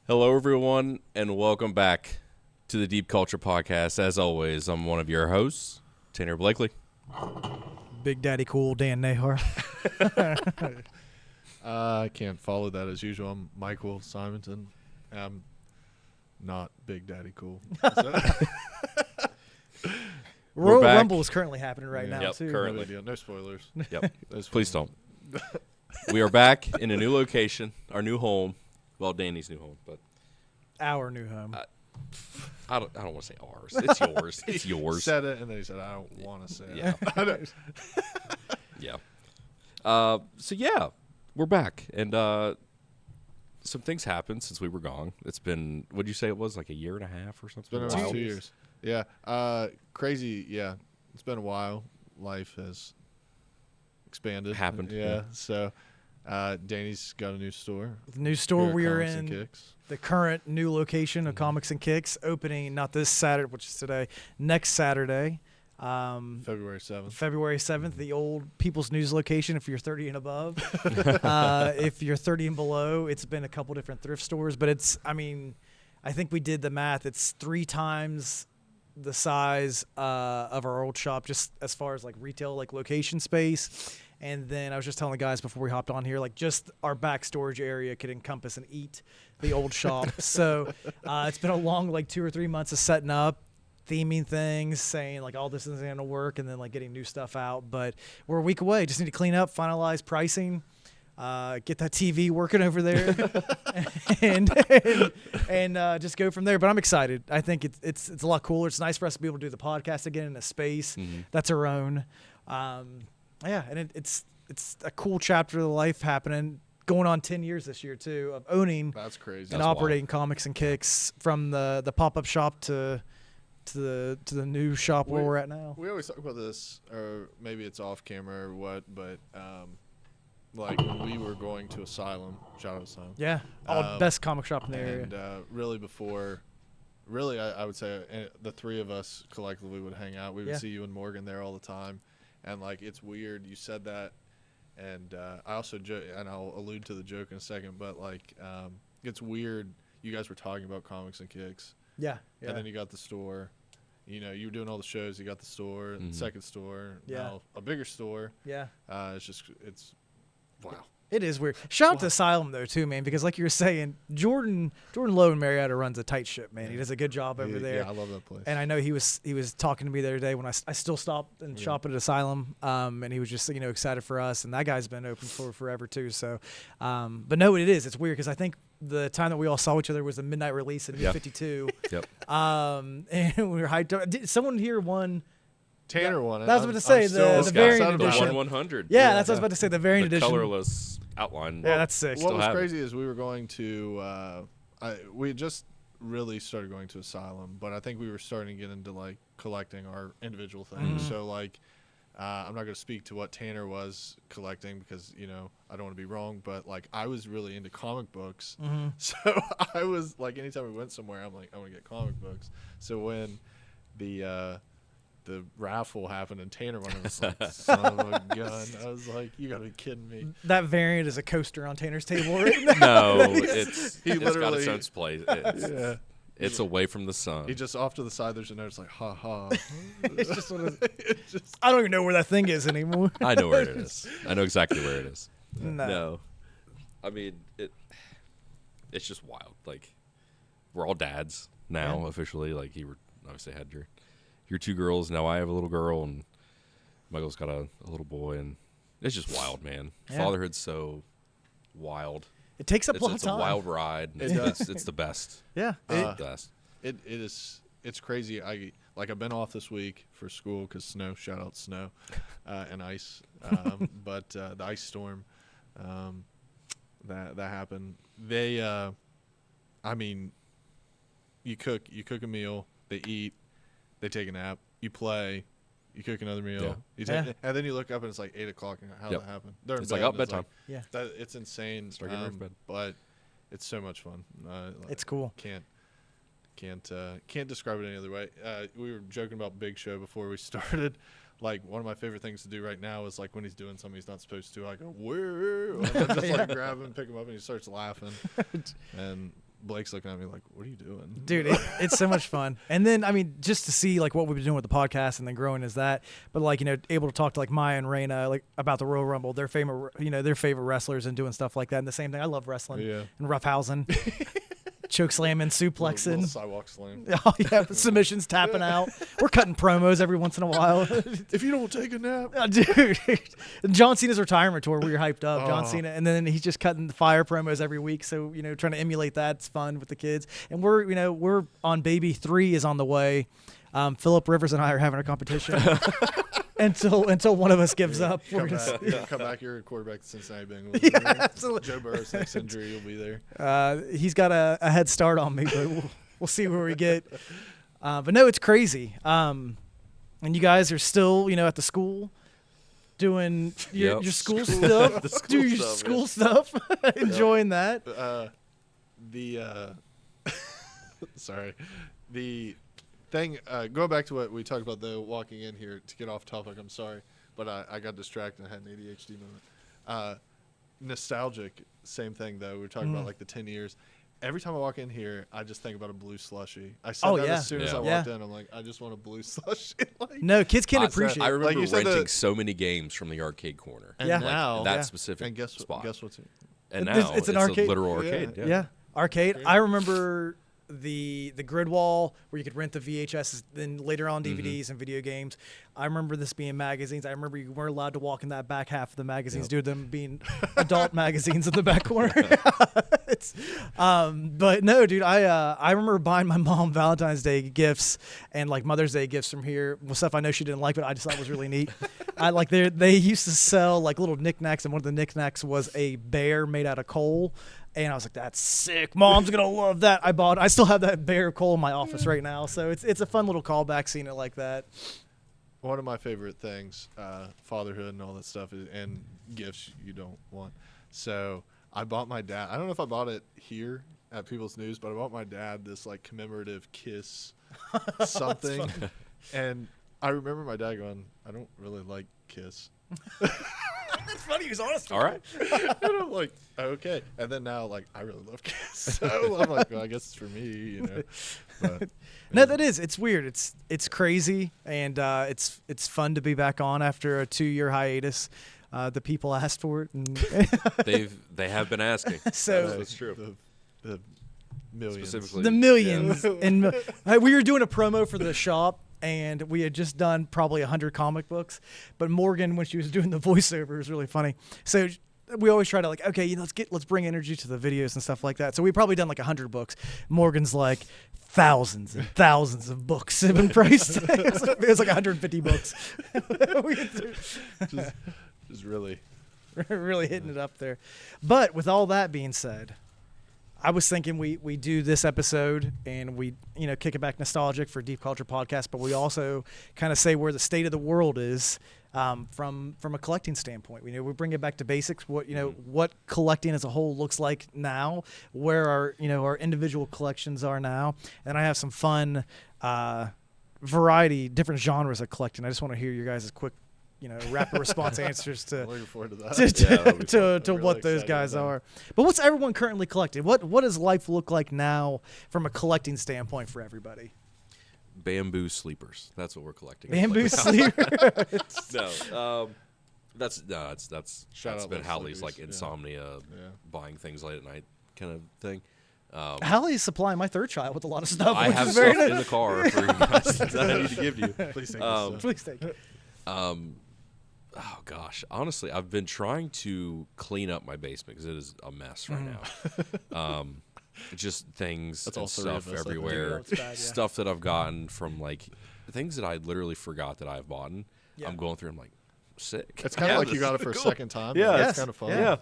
Hello, everyone, and welcome back to the Deep Culture Podcast. As always, I'm one of your hosts, Tanner Blakely. Big Daddy Cool, Dan Nahar. I can't follow that as usual. I'm Michael Simonton. I'm not Big Daddy Cool. Royal back. Rumble is currently happening right now, Yep, too. currently. No spoilers. Yep, No please spoilers. don't. We are back in a new location, our new home. Well, Danny's new home, but Our new home. I don't want to say ours. It's yours. It's He yours. said it, and then he said, I don't want to say it. Yeah. Yeah. So we're back, and some things happened since we were gone. It's been, what'd you say it was, like a year and a half or something? It's been A almost while? 2 years. Yeah. Crazy. Yeah. It's been a while. Life has expanded. Happened, Yeah. yeah. So Danny's got a new store. The new store Here at we are Comics and in, Kicks. the current new location of Comics and Kicks, opening not this Saturday, which is today, next Saturday, February 7th. February 7th, the old People's News location if you're 30 and above. If you're 30 and below, it's been a couple different thrift stores, but I think we did the math. It's 3 times the size of our old shop, just as far as like retail, like location space. And then I was just telling the guys before we hopped on here, like just our back storage area could encompass and eat the old shop. So it's been a long, like 2 or 3 months of setting up, theming things, saying like all this isn't going to work, and then like getting new stuff out. But we're a week away. Just need to clean up, finalize pricing, get that TV working over there, and just go from there. But I'm excited. I think it's a lot cooler. It's nice for us to be able to do the podcast again in a space that's our own. And it's a cool chapter of the life happening, going on 10 years this year too, of owning That's crazy. and That's operating Comics and Kicks, from the pop-up shop to the new shop where we're at now. We always talk about this, or maybe it's off camera or what, but like when we were going to Asylum, shout out Asylum. Yeah, best comic shop in the area. And really before, I would say the 3 of us collectively would hang out. We would see you and Morgan there all the time. And like, it's weird you said that. And I also joke, and I'll allude to the joke in a second, but like, it's weird. You guys were talking about Comics and Kicks. Yeah. And then you got the store. You know, you were doing all the shows. You got the store, and second store, now a bigger store. Yeah. It's wow. It is weird. Shout out to Asylum though too, man, because like you were saying, Jordan Lowe in Marietta runs a tight ship, man. He does a good job over there. Yeah, I love that place. And I know he was talking to me the other day when I still stopped and shop at Asylum, and he was just excited for us. And that guy's been open for forever too. So, but no, it's weird because I think the time that we all saw each other was the midnight release in '52. Yep. And we were hyped up. Did someone here won? Tanner won it. That was about to say, the variant The edition. 1/100. Yeah, that's what I was about to say. The variant The edition. colorless outline. Yeah, that's sick. What was have it. crazy is we were going to we just really started going to Asylum, but I think we were starting to get into like collecting our individual things. So like I'm not going to speak to what Tanner was collecting because I don't want to be wrong, but like I was really into comic books. So I was like, anytime we went somewhere, I'm like, I want to get comic books. So when the raffle happened and Tanner won, I was like, son of a gun. I was like, you gotta be kidding me. That variant is a coaster on Tanner's table right now. No, it's got its literally- own place. Yeah. It's away from the sun. He just off to the side, there's a note, it's like, ha ha. It's just one of I don't even know where that thing is anymore. I know where it is. I know exactly where it is. No. I mean, it's just wild. Like, we're all dads now, officially. Like, you obviously had your 2 girls. Now I have a little girl, and Michael's got a little boy, and it's just wild, man. Yeah. Fatherhood's so wild. It takes up a lot of It's time. a wild ride. It's the best. Yeah. It's the best. It's crazy. I've been off this week for school because snow, shout out snow, and ice. But the ice storm, that happened. They, you cook a meal, they eat, they take a nap, you play, you cook another meal, and then you look up and it's like 8 o'clock. And how that happened? They're in It's bed, like, and it's bedtime. It's insane. Start getting ready for bed. But it's so much fun. It's cool. Can't describe it any other way. We were joking about Big Show before we started. Like, one of my favorite things to do right now is like when he's doing something he's not supposed to, I go, whoa, and I just like grab him, pick him up, and he starts laughing. And Blake's looking at me like, "What are you doing, Dude, it's so much fun. And then, I mean, just to see like what we've been doing with the podcast and then growing as that, but like, able to talk to like Maya and Raina like about the Royal Rumble, their favorite wrestlers and doing stuff like that. And the same thing, I love wrestling and roughhousing, choke slamming, suplexing, little sidewalk slam. Oh yeah, submissions, tapping out. We're cutting promos every once in a while. If you don't take a nap, Dude, John Cena's retirement tour, we were hyped up. John Cena, and then he's just cutting the fire promos every week. So trying to emulate that's fun with the kids. And we're on baby 3 is on the way. Philip Rivers and I are having a competition until one of us gives up. Come back. You're a quarterback to Cincinnati Bengals. Yeah, absolutely. Joe Burrow's next injury, you'll be there. He's got a head start on me, but we'll see where we get. But no, it's crazy. And you guys are still, at the school doing your school stuff. Do your school stuff. Enjoying that. Sorry. The thing, going back to what we talked about, though, walking in here, to get off topic, I'm sorry, but I got distracted and had an ADHD moment. Nostalgic, same thing, though. We were talking about, like, the 10 years. Every time I walk in here, I just think about a blue slushie. I said that as soon as I walked in. I'm like, I just want a blue slushie. Like, no, kids can't appreciate it. I remember renting so many games from the arcade corner. And now, that specific and spot. Guess what's it? And now it's an arcade. A literal arcade. Yeah. Arcade. I remember the grid wall where you could rent the VHS, then later on DVDs and video games. I remember this being magazines. I remember you weren't allowed to walk in that back half of the magazines due to them being adult magazines in the back corner. But no, dude, I remember buying my mom Valentine's Day gifts and like Mother's Day gifts from here. Stuff I know she didn't like, but I just thought was really neat. They used to sell like little knickknacks, and one of the knickknacks was a bear made out of coal. And I was like, that's sick. Mom's going to love that. I still have that bear coal in my office right now. So it's a fun little callback, seeing it like that. One of my favorite things, fatherhood and all that stuff, and gifts you don't want. So I bought my dad, I don't know if I bought it here at People's News, but I bought my dad this like commemorative kiss something. And I remember my dad going, I don't really like kiss. That's funny. He was honest. All right. And I'm like, okay. And then now, like, I really love kiss. So I'm like, well, I guess it's for me, But, no, that is. It's weird. It's crazy, and it's fun to be back on after a 2-year hiatus. The people asked for it, and they have been asking. So that's true. The millions. Specifically, the millions, and we were doing a promo for the shop. And we had just done probably 100 comic books, but Morgan, when she was doing the voiceover, was really funny. So we always try to like, okay, let's bring energy to the videos and stuff like that. So we probably done like 100 books. Morgan's like, thousands and thousands of books have been priced. It was like 150 books. just really hitting it up there. But with all that being said, I was thinking we do this episode and we kick it back nostalgic for Deep Culture Podcast, but we also kind of say where the state of the world is from a collecting standpoint. We bring it back to basics. What collecting as a whole looks like now, where our individual collections are now, and I have some fun variety, different genres of collecting. I just want to hear your guys' quick rapid response answers to I'm looking forward to that. to what those guys are. But what's everyone currently collecting? What does life look like now from a collecting standpoint for everybody? Bamboo sleepers. That's what we're collecting. Bamboo sleepers. That's been Hallie's like insomnia, buying things late at night kind of thing. Hallie's supplying my third child with a lot of stuff. I have stuff in the car for you guys that I need to give you. Please take it. Oh gosh, honestly, I've been trying to clean up my basement because it is a mess right now. Just things and stuff everywhere, stuff that I've gotten from like things that I literally forgot that I've bought. I'm going through. I'm like, sick. It's kind of like you got it for a second time. Yeah, it's kind of fun. Yeah,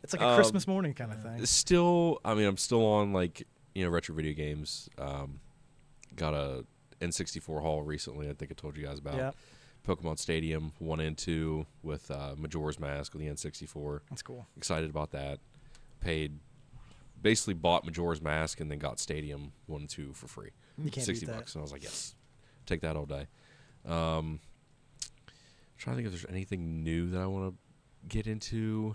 it's like a Christmas morning kind of thing. Still, I'm still on like retro video games. Got a N64 haul recently. I think I told you guys about. Yeah. Pokemon Stadium 1 and 2 with Majora's Mask with the N64. That's cool. Excited about that. Basically bought Majora's Mask and then got Stadium 1 and 2 for free. You can't $60, beat that. and I was like, yes, take that all day. Trying to think if there's anything new that I want to get into.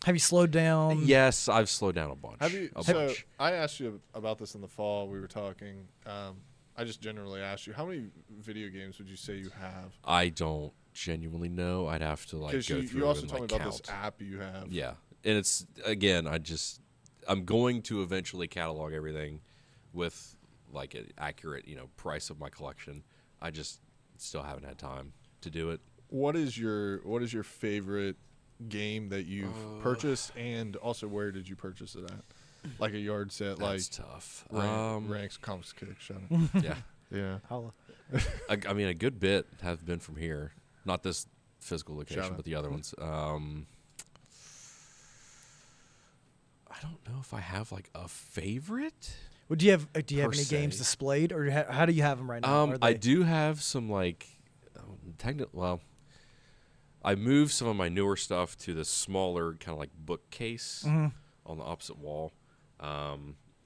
Have you slowed down? Yes, I've slowed down a bunch. Have you? A So bunch. I asked you about this in the fall. We were talking. I just generally asked you, how many video games would you say you have? I don't genuinely know. I'd have to like go Because through you also and told like me about count. this app you have. Yeah, and it's again, I'm going to eventually catalog everything with like an accurate, price of my collection. I just still haven't had time to do it. What is your favorite game that you've purchased, and also where did you purchase it at? Like a yard set, That's tough. Ranks, Comics Kick, shut up. Yeah, Yeah. Holla. I mean, a good bit have been from here. Not this physical location, Shout out. but the other ones. I don't know if I have like a favorite. Well, do you have any Per games se. displayed, or how do you have them right now? Are I they- do have some like well, I moved some of my newer stuff to the smaller kind of like bookcase Mm-hmm. on the opposite wall.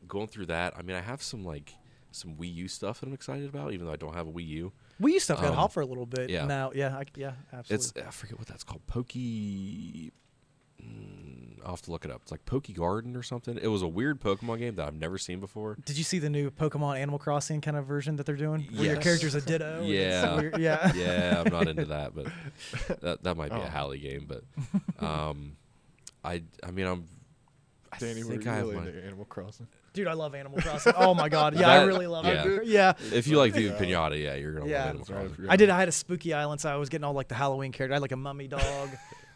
Going through that, I mean, I have some Wii U stuff that I'm excited about, even though I don't have a Wii U. We used to have got Um, hot for a little bit. yeah. Now, yeah, absolutely. I forget what that's called. I'll have to look it up. It's like Poke Garden or something. It was a weird Pokemon game that I've never seen before. Did you see the new Pokemon Animal Crossing kind of version that they're doing? Where your Yes. character's a Ditto? and it's Yeah. weird- yeah. Yeah, I'm not into that, but that might be Oh. a Hallie game. But I mean, I Danny, were think you I have really my. into Animal Crossing? Dude, I love Animal Crossing. Oh my god, yeah, I That- really love yeah. it. Yeah. If you like Viva Pinata, yeah, you're gonna Yeah. love Animal Sorry, I Crossing. forgot. I had a spooky island, so I was getting all like the Halloween character. I had like a mummy dog,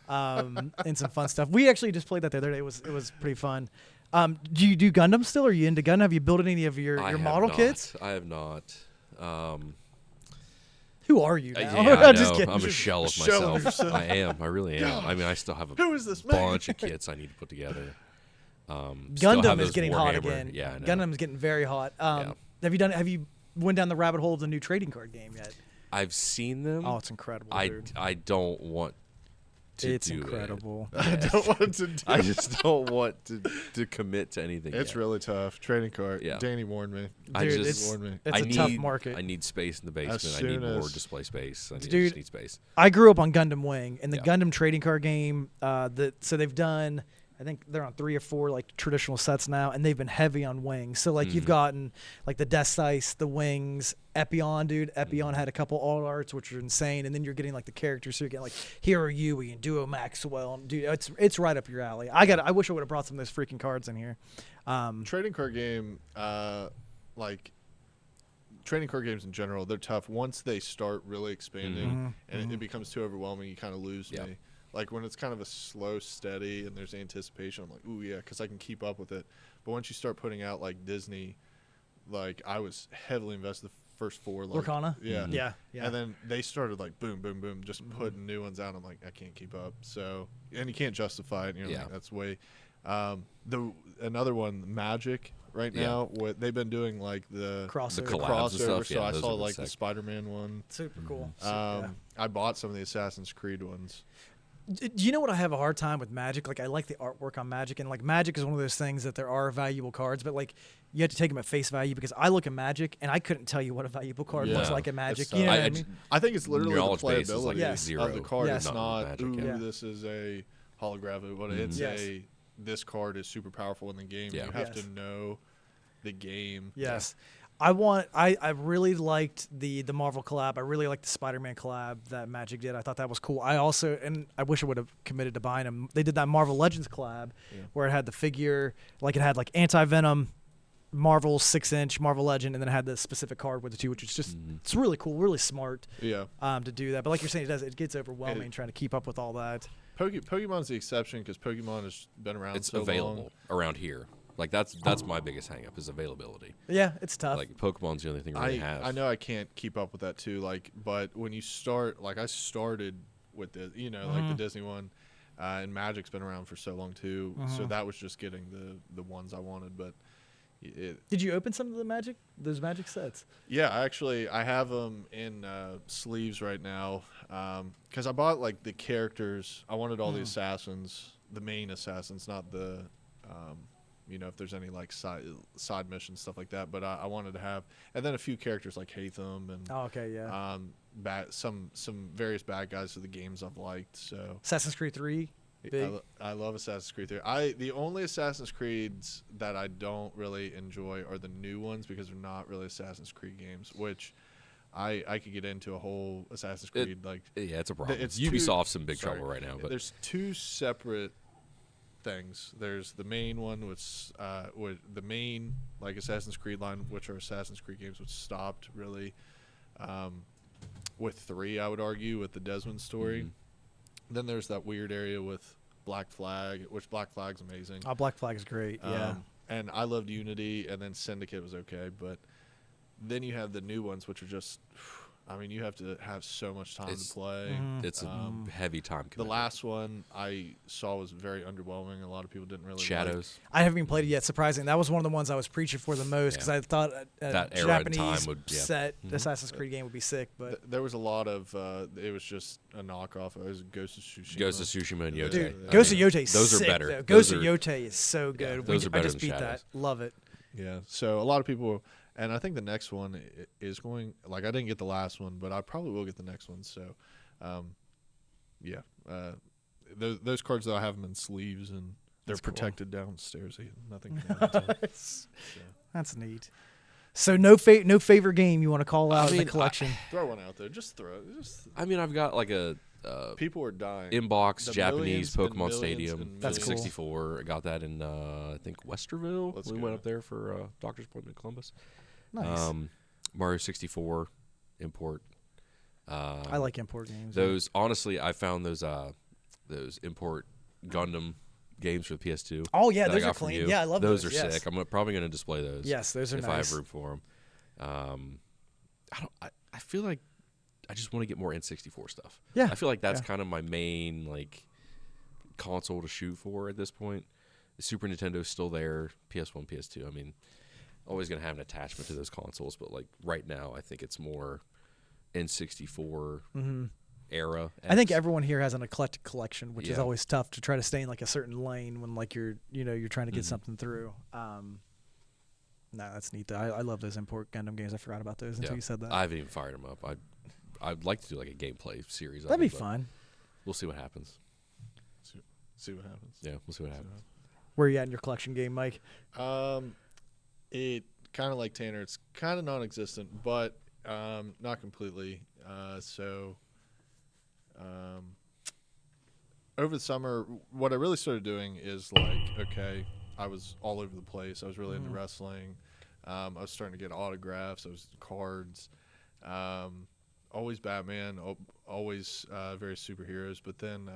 and some fun stuff. We actually just played that the other day. It was pretty fun. Do you do Gundam still? Are you into Gundam? Have you built any of your I have model not. kits? I have not. Who are you now? Yeah, I I'm just know. kidding. I'm a shell of shell of myself. yourself. I am. I really am. I mean, I still have a Who is this man? bunch of kits I need to put together. Still Gundam have is those getting hot Warhammer. again. Yeah, I know. Gundam's getting very hot. Yeah. Have you went down the rabbit hole of the new trading card game yet? I've seen them. Oh, it's incredible, I dude. don't want to It's do it. incredible. I don't want to do I just don't want to commit to anything. It's yet. really tough. Trading card. Yeah. Danny warned me. I Dude, just it's, warned me. it's I a need, tough market. I need space in the As basement. I need soon more as- display space. I Dude, just need space. I grew up on Gundam Wing, and the Yeah. Gundam trading card game. So they've done. I think they're on 3 or 4 like traditional sets now, and they've been heavy on wings. So like you've gotten like the Death Sice, the wings, Epion, dude. Epion had a couple alt arts which are insane, and then you're getting like the characters. So you're getting like Hero Yui and Duo Maxwell, and dude, it's right up your alley. I wish I would have brought some of those freaking cards in here. Trading card game, like trading card games in general, they're tough. Once they start really expanding and it becomes too overwhelming, you kind of lose Yeah. me. Like when it's kind of a slow, steady, and there's anticipation, I'm like, ooh yeah, because I can keep up with it. But once you start putting out like Disney, like I was heavily invested the first 4. Like, Lorcana? Yeah. Yeah, yeah. And then they started like boom, boom, boom, just putting new ones out. I'm like, I can't keep up. So, and you can't justify it. And you're Yeah. like, that's way. Another one, Magic. Right Yeah. now, what they've been doing, like the Crossover. The the collabs and crossover. stuff, So yeah, I those saw are really like the sick. Spider-Man one. Super cool. Yeah. I bought some of the Assassin's Creed ones. Do you know what I have a hard time with Magic? Like I like the artwork on Magic, and like Magic is one of those things that there are valuable cards, but like you have to take them at face value because I look at Magic and I couldn't tell you what a valuable card Yeah. looks like in Magic. It's You know tough. what I I mean? I think it's literally the Knowledge base is like playability Yes. zero. of the card. Yes. It's Not not, Magic, ooh, yeah. this is a holographic, but it's Yes. this card is super powerful in the game. Yeah. You have Yes. to know the game. Yes. I really liked the Marvel collab. I really liked the Spider-Man collab that Magic did. I thought that was cool. I also, and I wish I would have committed to buying them. They did that Marvel Legends collab where it had the figure, like it had like Anti-Venom, Marvel 6-inch, Marvel Legend, and then it had the specific card with the two, which is just, it's really cool, really smart Yeah. to do that. But like you're saying, it gets overwhelming trying to keep up with all that. Pokemon's the exception because Pokemon has been around It's so available long. around here. Like that's my biggest hang up is availability. Yeah, it's tough. Like Pokemon's the only thing we really have. I know I can't keep up with that too. Like, but when you start, like I started with the, like the Disney one, and Magic's been around for so long too. So that was just getting the ones I wanted. But Did you open some of those Magic sets? yeah, I have them in sleeves right now because I bought like the characters. I wanted all the assassins, the main assassins, not the. If there's any like side missions, stuff like that. But I wanted to have, and then a few characters like Hatham and Oh, okay, yeah. some various bad guys of the games I've liked. So Assassin's Creed 3. Big. I love Assassin's Creed 3. The only Assassin's Creeds that I don't really enjoy are the new ones because they're not really Assassin's Creed games, which I could get into a whole Assassin's Creed Yeah, it's a problem. It's Ubisoft's in big trouble right now. But there's two separate things. There's the main one, which with the main like Assassin's Creed line, which are Assassin's Creed games, which stopped really with 3, I would argue, with the Desmond story. Then there's that weird area with Black Flag, which Black Flag's amazing. Oh, Black Flag is great. Yeah. And I loved Unity, and then Syndicate was okay, but then you have the new ones, which are just, I mean, you have to have so much time to play. It's a heavy time commitment. The last one I saw was very underwhelming. A lot of people didn't really Shadows. I haven't even played it yet. Surprising. That was one of the ones I was preaching for the most because I thought that era Japanese and time would set Assassin's Creed game would be sick. But there was a lot of it was just a knockoff. It was Ghost of Tsushima. Ghost of Tsushima and Yote. Dude, Ghost of Yote is those sick, are better. Though. Ghost of Yote is so good. Yeah, those are better I just than beat Shadows. that. Love it. Yeah. So a lot of people, and I think the next one is going. Like I didn't get the last one, but I probably will get the next one. So, yeah. Those cards though I have them in sleeves and they're That's cool. protected downstairs. Nothing can happen to them. That's neat. So no favorite game you want to call out in the collection? Throw one out there. Just throw it. I mean, I've got like a people are dying. inbox The Japanese millions and Pokemon millions Stadium. and That's millions. cool. 64. I got that in I think Westerville. Let's we go. went up there for a doctor's appointment in Columbus. Nice. Mario 64 import. I like import games. Those honestly, I found those import Gundam games for the PS2. Oh yeah, that I those are got from clean. you. Yeah, I love those. Those are yes. sick. I'm probably going to display those. Yes, those are if nice. I have room for them. I feel like I just want to get more N64 stuff. Yeah, I feel like that's kind of my main like console to shoot for at this point. The Super Nintendo's still there. PS1, PS2. I mean, always going to have an attachment to those consoles, but like right now, I think it's more N64 era. I think everyone here has an eclectic collection, which is Yeah. always tough to try to stay in like a certain lane when like you're trying to get something through. No, that's neat though. I love those import Gundam games. I forgot about those until you said that. I haven't even fired them up. I'd like to do like a gameplay series. That'd be but fun. We'll see what happens. See what happens. Yeah, we'll see what happens. Where are you at in your collection game, Mike? It kind of like Tanner. It's kind of non-existent, but not completely. Over the summer, what I really started doing is like, okay, I was all over the place. I was really into wrestling. I was starting to get autographs. I was cards. Always Batman. Always various superheroes. But then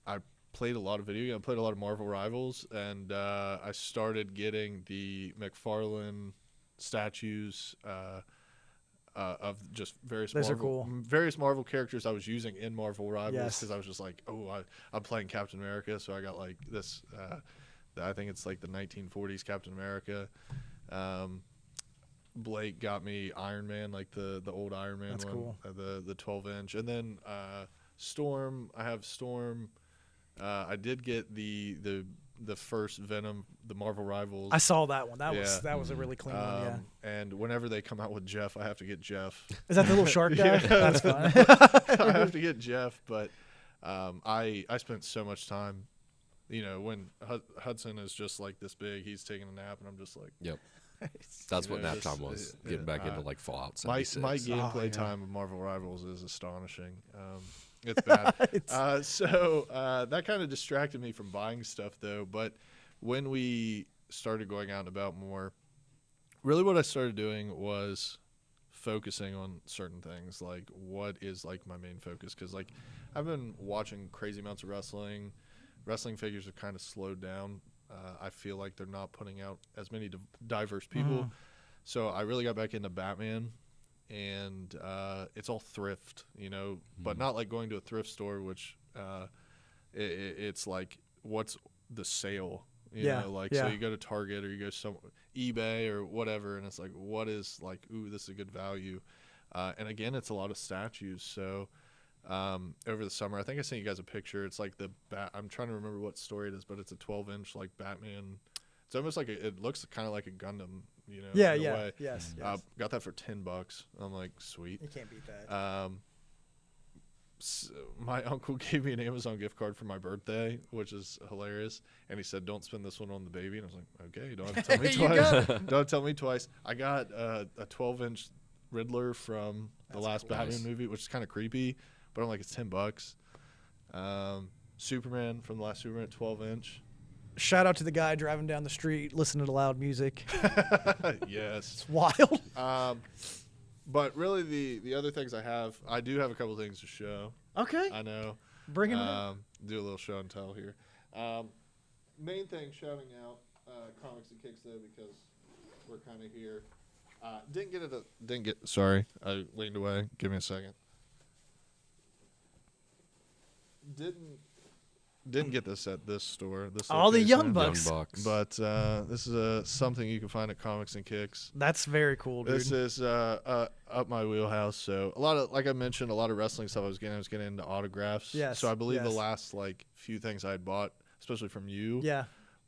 I played a lot of video games. I played a lot of Marvel Rivals, and I started getting the McFarlane statues of just various Those are Marvel, cool. various Marvel characters I was using in Marvel Rivals Yes. because I was just like, I'm playing Captain America, so I got like this. I think it's like the 1940s Captain America. Blake got me Iron Man, like the old Iron Man That's one, cool. the 12-inch, and then Storm. I have Storm. I did get the first Venom, the Marvel Rivals. I saw that one. That Yeah. was a really clean one. Yeah. And whenever they come out with Jeff, I have to get Jeff. Is that the little shark guy? Yeah. That's fun. I have to get Jeff, but I spent so much time. You know, when Hudson is just like this big, he's taking a nap, and I'm just like, Yep. That's what You know, nap time was. Getting back into like Fallout my 76. gameplay yeah. time of Marvel Rivals is astonishing. It's bad. So that kind of distracted me from buying stuff, though. But when we started going out and about more, really what I started doing was focusing on certain things. Like, what is like my main focus? Because like I've been watching crazy amounts of wrestling. Wrestling figures have kind of slowed down. I feel like they're not putting out as many diverse people. So I really got back into Batman. And it's all thrift, you know, but not like going to a thrift store, which it's like, what's the sale? You know, like, so you go to Target or you go some eBay or whatever, and it's like, what is like, ooh, this is a good value. And again, it's a lot of statues. So over the summer, I think I sent you guys a picture. It's like I'm trying to remember what story it is, but it's a 12-inch like Batman. It's almost like it looks kind of like a Gundam. You know, Yeah, in a yeah, way. yes. Got that for $10. I'm like, sweet. You can't beat that. my uncle gave me an Amazon gift card for my birthday, which is hilarious. And he said, "Don't spend this one on the baby." And I was like, "Okay, you don't have to tell me twice." Don't tell me twice. I got a 12-inch Riddler from the last Batman movie, which is kind of creepy, but I'm like, it's $10. Superman from the last Superman, 12-inch. Shout out to the guy driving down the street listening to loud music. Yes. It's wild. But really, the other things I do have a couple things to show. Okay. I know. Bring it on. Do a little show and tell here. Main thing, shouting out Comics and Kicks, though, because we're kind of here. Sorry, I leaned away. Give me a second. Didn't get this at this store. All the location, Young Bucks. But this is something you can find at Comics and Kicks. That's very cool, dude. This is up my wheelhouse. So a lot of, like I mentioned, a lot of wrestling stuff I was getting into autographs. Yes. So I believe the last few things I had bought, especially from you,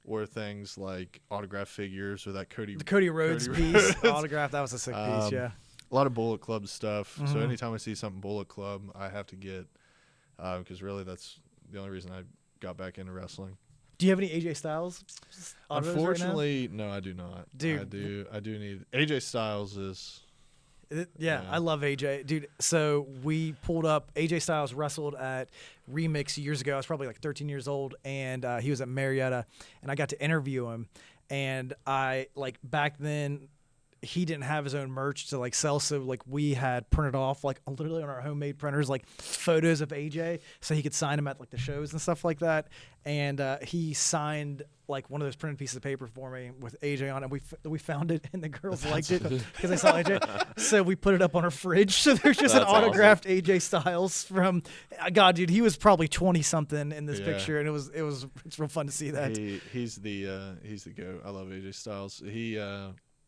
were things like autograph figures or that Cody Rhodes piece autograph. That was a sick piece. Yeah. A lot of Bullet Club stuff. So anytime I see something Bullet Club, I have to get, because really that's the only reason I got back into wrestling. Do you have any AJ Styles? Unfortunately, no, I do not. Dude, I do need AJ Styles is. I love AJ, dude. So we pulled up. AJ Styles wrestled at Remix years ago. I was probably like 13 years old, and he was at Marietta, and I got to interview him. And I back then, he didn't have his own merch to sell, so we had printed off literally on our homemade printers photos of AJ, so he could sign them at the shows and stuff like that. And he signed one of those printed pieces of paper for me with AJ on it. We found it, and the girls liked it because they saw AJ. So we put it up on our fridge. So there's just an autographed AJ Styles from God, dude. He was probably 20 something in this picture, and it's real fun to see that. He's the goat. I love AJ Styles.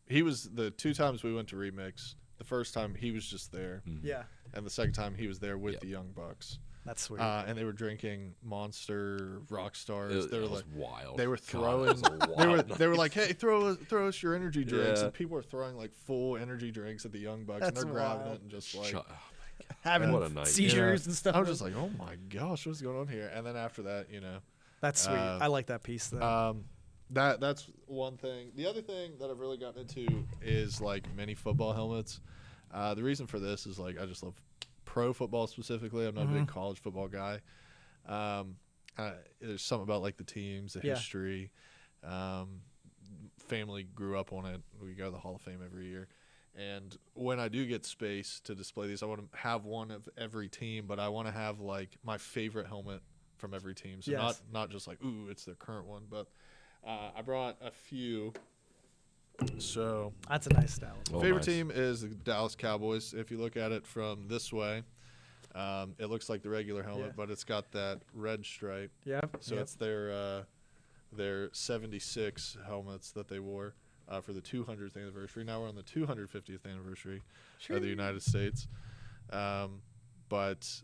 He was the 2 times we went to Remix. The first time he was just there. Yeah. And the second time he was there with the Young Bucks. That's sweet. And they were drinking Monster Rock Stars. They were wild. They were throwing. They were like, "Hey, throw us your energy drinks." And people were throwing full energy drinks at the Young Bucks, and they're grabbing it and just having what a night. seizures and stuff. I was just like, "Oh my gosh, what's going on here?" And then after that, that's sweet. I like that piece though. That's one thing. The other thing that I've really gotten into is mini football helmets. The reason for this is I just love pro football specifically. I'm not a big college football guy. There's something about the teams, the history. Family grew up on it. We go to the Hall of Fame every year. And when I do get space to display these, I want to have one of every team, but I want to have my favorite helmet from every team. So not just ooh, it's their current one, but I brought a few. So that's a nice style. Favorite team is the Dallas Cowboys. If you look at it from this way, it looks like the regular helmet, but it's got that red stripe. Yep. So it's their 76 helmets that they wore for the 200th anniversary. Now we're on the 250th anniversary of the United States. But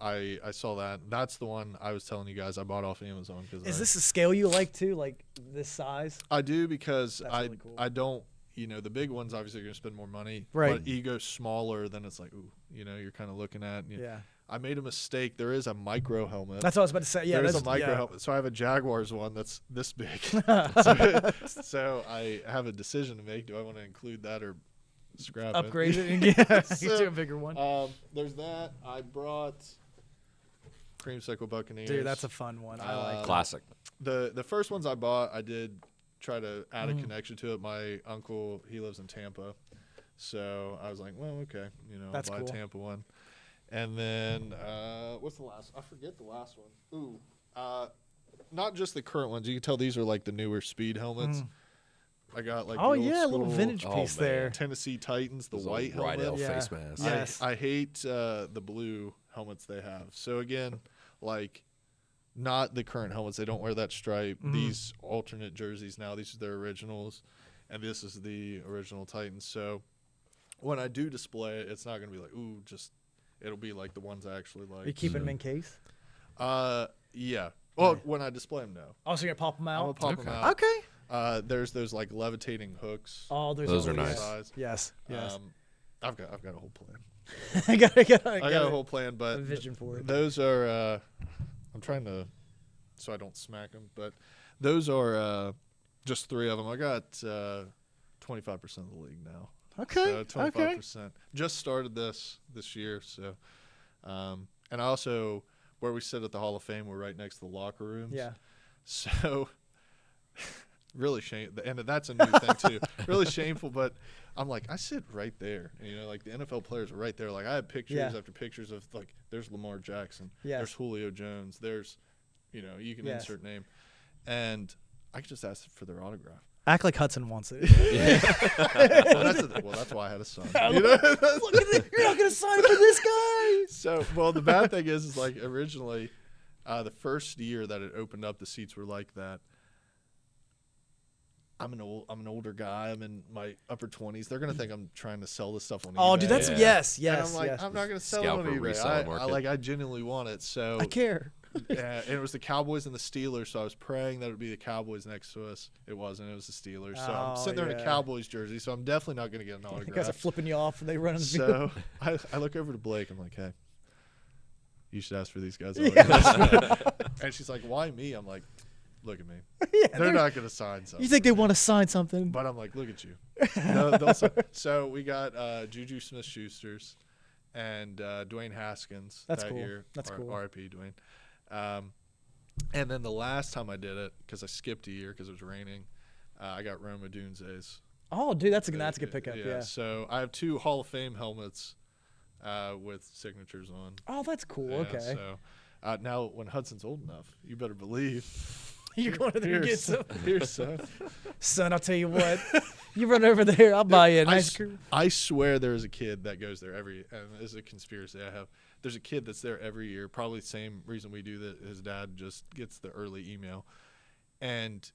I saw that. That's the one I was telling you guys I bought off Amazon. Is this a scale you like too, this size? I do because really cool. I don't, the big ones obviously are going to spend more money. Right. But you go smaller, then it's ooh, you're kind of looking at. I made a mistake. There is a micro helmet. That's what I was about to say. Yeah, there's a micro helmet. So I have a Jaguars one that's this big. So I have a decision to make. Do I want to include that or scrap upgrade it? Get you a bigger one. There's that. I brought Creamsicle Buccaneers. Dude, that's a fun one. I like classic. The first ones I bought, I did try to add a connection to it. My uncle, he lives in Tampa, so I was like, well, okay, that's I'll buy cool. a Tampa one. And then what's the last? I forget the last one. Ooh, not just the current ones. You can tell these are the newer speed helmets. I got the old a little school vintage piece there. Tennessee Titans, the white helmet. Rydell face mask. Yes. I hate the blue helmets they have. So again, not the current helmets. They don't wear that stripe. These alternate jerseys now. These are their originals, and this is the original Titans. So when I do display it, it's not going to be ooh, just it'll be the ones I actually like. Are you keeping them in case? Yeah. Well, when I display them, no. Oh, so you're gonna pop them out? I'm gonna pop them out. Okay. There's those levitating hooks. Oh, those are nice. Size. Yes. I've got a whole plan. I got a whole plan, but a vision for it. those are. I'm trying to, so I don't smack them, but those are just 3 of them. I got 25% of the league now. Okay. So 25%. Just started this year, so. And I also, where we sit at the Hall of Fame, we're right next to the locker rooms. Yeah. So, really shameful. And that's a new thing, too. Really shameful, but I'm like, I sit right there. And, like, the NFL players are right there. Like, I have pictures after pictures of, like, there's Lamar Jackson. Yes. There's Julio Jones. There's, you can insert name. And I could just ask for their autograph. Act like Hudson wants it. Well, that's why I had a son. Look at it. You're not going to sign for this guy. So, well, the bad thing is like originally, the first year that it opened up, the seats were like that. I'm an older guy. I'm in my upper 20s. They're gonna think I'm trying to sell this stuff on eBay. Oh, dude, that's yes. And I'm like, I'm not gonna sell it on Scalper eBay. resale market. I genuinely want it. So I care. and it was the Cowboys and the Steelers. So I was praying that it would be the Cowboys next to us. It wasn't. It was the Steelers. So I'm sitting there in a Cowboys jersey. So I'm definitely not gonna get an autograph. You guys are flipping you off and they run in the field. So I look over to Blake. I'm like, hey, you should ask for these guys. And she's like, why me? I'm like, look at me. They're not going to sign something. You think they want to sign something? But I'm like, look at you. No, so we got Juju Smith-Schuster's and Dwayne Haskins That's that cool. year. That's cool. R.I.P. Dwayne. And then the last time I did it, because I skipped a year because it was raining, I got Rome Odunze's. Oh, dude, that's a good pickup. Yeah. So I have 2 Hall of Fame helmets with signatures on. Oh, that's cool. Yeah, okay. So now when Hudson's old enough, you better believe. You're going to there and get some. Here's son. Son, I'll tell you what. You run over there, I'll buy you a nice crew. I swear there's a kid that goes there and this is a conspiracy I have. There's a kid that's there every year, probably the same reason we do that. His dad just gets the early email. And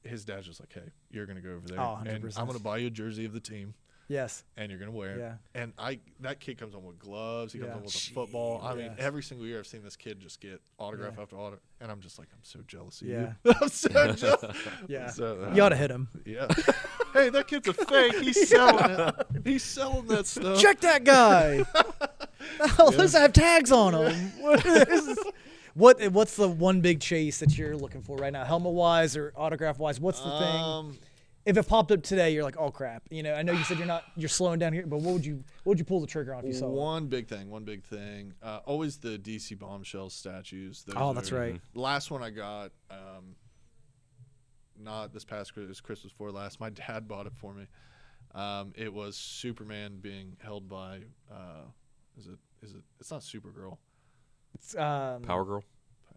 his dad's just like, hey, you're going to go over there. Oh, 100%. And I'm going to buy you a jersey of the team. Yes. And you're going to wear it. Yeah. And that kid comes on with gloves. He comes on with a football. I mean, every single year I've seen this kid just get autograph after autograph. And I'm just like, I'm so jealous of you. I'm so jealous. Yeah. So, you ought to hit him. Yeah. Hey, that kid's a fake. He's selling it. He's selling that stuff. Check that guy. Oh, listen, I have tags on him. What's the one big chase that you're looking for right now? Helmet-wise or autograph-wise? What's the thing? If it popped up today, you're like, oh crap. I know you said you're slowing down here, but what would you pull the trigger on if you saw it? One big thing. Always the DC Bombshell statues. That's right. The last one I got, not this past Christmas, Christmas before last. My dad bought it for me. It was Superman being held by, it's not Supergirl. It's Power Girl.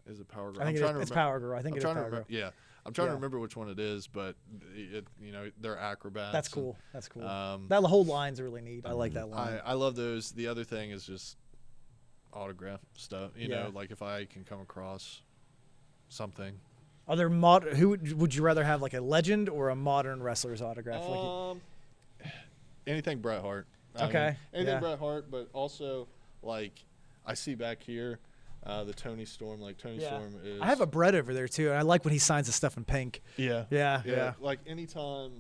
Is it Power Girl? I think it's Power Girl. I think it's Power Girl. Yeah. I'm trying to remember which one it is, but they're acrobats. That's cool. That whole line's really neat. I like that line. I love those. The other thing is just autograph stuff. You know, like if I can come across something. Are there who would you rather have, like a legend or a modern wrestler's autograph? Anything Bret Hart. Anything Bret Hart, but also like I see back here. The Tony Storm, Storm is. I have a Brett over there too, and I like when he signs the stuff in pink. Yeah. Like anytime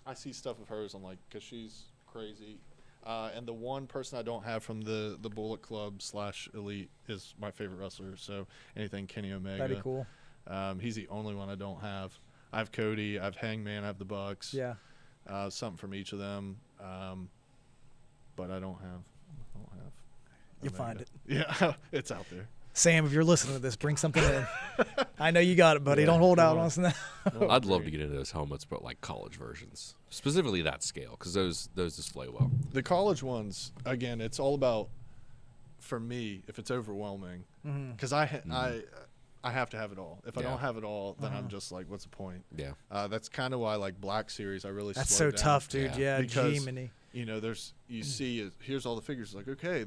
I see stuff of hers, I'm like, because she's crazy. And the one person I don't have from the Bullet Club / Elite is my favorite wrestler. So anything Kenny Omega. That'd be cool. He's the only one I don't have. I have Cody. I have Hangman. I have the Bucks. Yeah. Something from each of them. But I don't have. You'll find it. Yeah, it's out there. Sam, if you're listening to this, bring something in. I know you got it, buddy. Don't hold out on us now. I'd love to get into those helmets, but like college versions, specifically that scale, because those display well. The college ones, again, it's all about, for me, if it's overwhelming, because I have to have it all. If I don't have it all, then I'm just like, what's the point? Yeah. That's kind of why, like, Black Series, I really That's slowed so down. tough, dude. Yeah, because, G-mini. You see, here's all the figures. Like, okay,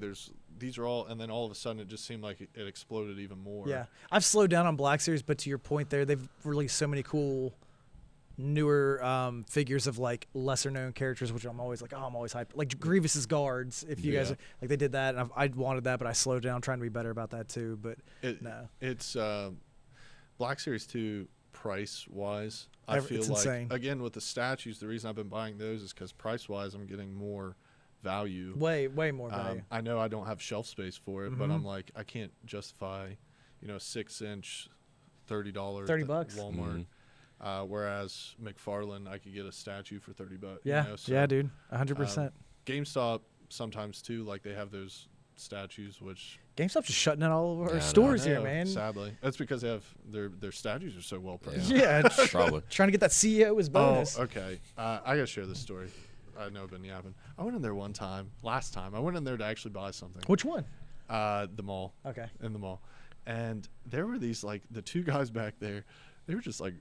these are all, and then all of a sudden it just seemed like it exploded even more. Yeah, I've slowed down on Black Series, but to your point there, they've released so many cool, newer figures of like lesser known characters, which I'm always like, I'm always hyped. Like Grievous's guards, if you guys like, they did that, and I wanted that, but I slowed down, trying to be better about that too. But no, it's Black Series 2 price wise. I feel it's like insane. Again with the statues, the reason I've been buying those is because price wise, I'm getting more value. Way more value. I know I don't have shelf space for it, but I'm like, I can't justify, 6-inch, $30 $30 at bucks. Walmart. Whereas McFarlane, I could get a statue for $30. Yeah, So, yeah, dude, 100%. GameStop sometimes too, like they have those statues, which GameStop's just shutting down all of our Yeah, I stores I here, know, man. Sadly, that's because they have their statues are so well priced. Yeah, Probably. trying to get that CEO as bonus. Oh, okay. I gotta share this story. I know I've been yapping. I went in there last time. I went in there to actually buy something. Which one? The mall. Okay. In the mall. And there were these, like, the two guys back there. They were just, like,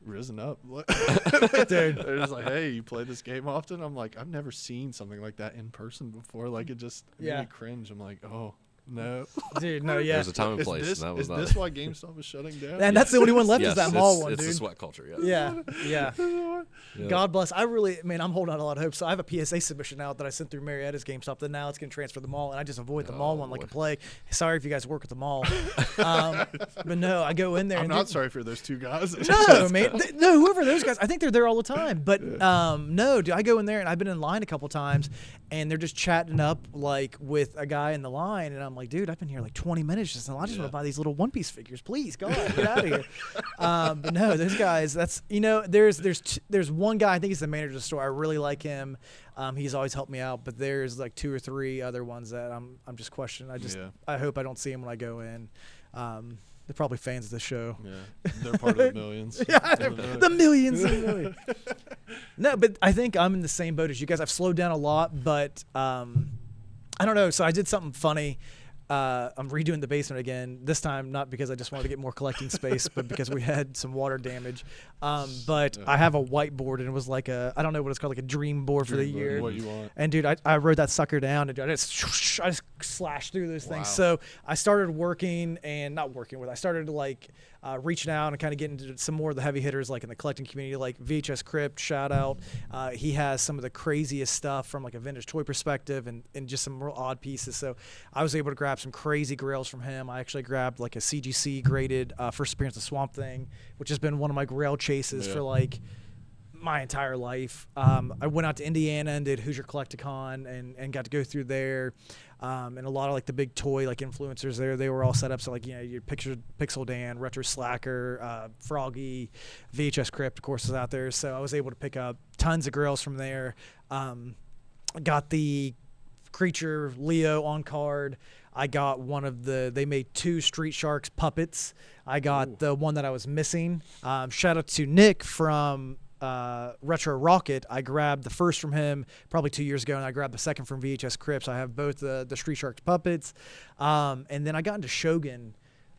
risen up. Dude. They're just like, hey, you play this game often? I'm like, I've never seen something like that in person before. Like, it just made me cringe. I'm like, oh, no. Dude, no, yeah. There's a time and Is place. this, and that was is not this why GameStop is shutting down? And that's the only one left yes, is that mall one, it's dude. the sweat culture. Yeah. Yeah. Yeah. God bless. I'm holding out a lot of hope. So I have a PSA submission out that I sent through Marietta's GameStop that now it's going to transfer to the mall, and I just avoid the mall one like a plague. Sorry if you guys work at the mall. But no, I go in there. I'm not sorry for those two guys. No, man. No, whoever those guys, I think they're there all the time. But no, dude, I go in there, and I've been in line a couple times, and they're just chatting up like with a guy in the line, and I'm like, dude, I've been here like 20 minutes just now. I just want to buy these little One Piece figures. Please, go on, get out of here. But no, those guys, that's, there's one guy, I think he's the manager of the store. I really like him. He's always helped me out, but there's like 2 or 3 other ones that I'm just questioning. I hope I don't see him when I go in. They're probably fans of the show. Yeah, they're part of the millions. The millions and millions. No, but I think I'm in the same boat as you guys. I've slowed down a lot, but I don't know. So I did something funny. I'm redoing the basement again. This time, not because I just wanted to get more collecting space, but because we had some water damage. But I have a whiteboard, and it was like I don't know what it's called, like a dream board for the year. What you want. And dude, I wrote that sucker down, and dude, I just slashed through those things. So I started I started like reaching out and kind of getting into some more of the heavy hitters, like in the collecting community, like VHS Crypt, shout out. He has some of the craziest stuff from like a vintage toy perspective and just some real odd pieces. So I was able to grab some crazy grails from him. I actually grabbed like a CGC graded first appearance of Swamp Thing, which has been one of my grail chases for like my entire life. I went out to Indiana and did Hoosier Collecticon and got to go through there. And a lot of like the big toy like influencers there, they were all set up. So like, your Pixel Dan, Retro Slacker, Froggy, VHS Crypt, of course, is out there. So I was able to pick up tons of grails from there. Got the Creature Leo on card. I got they made 2 Street Sharks puppets. I got the one that I was missing. Shout out to Nick from Retro Rocket. I grabbed the first from him probably 2 years ago, and I grabbed the second from VHS Crypts. I have both the Street Sharks puppets. And then I got into Shogun,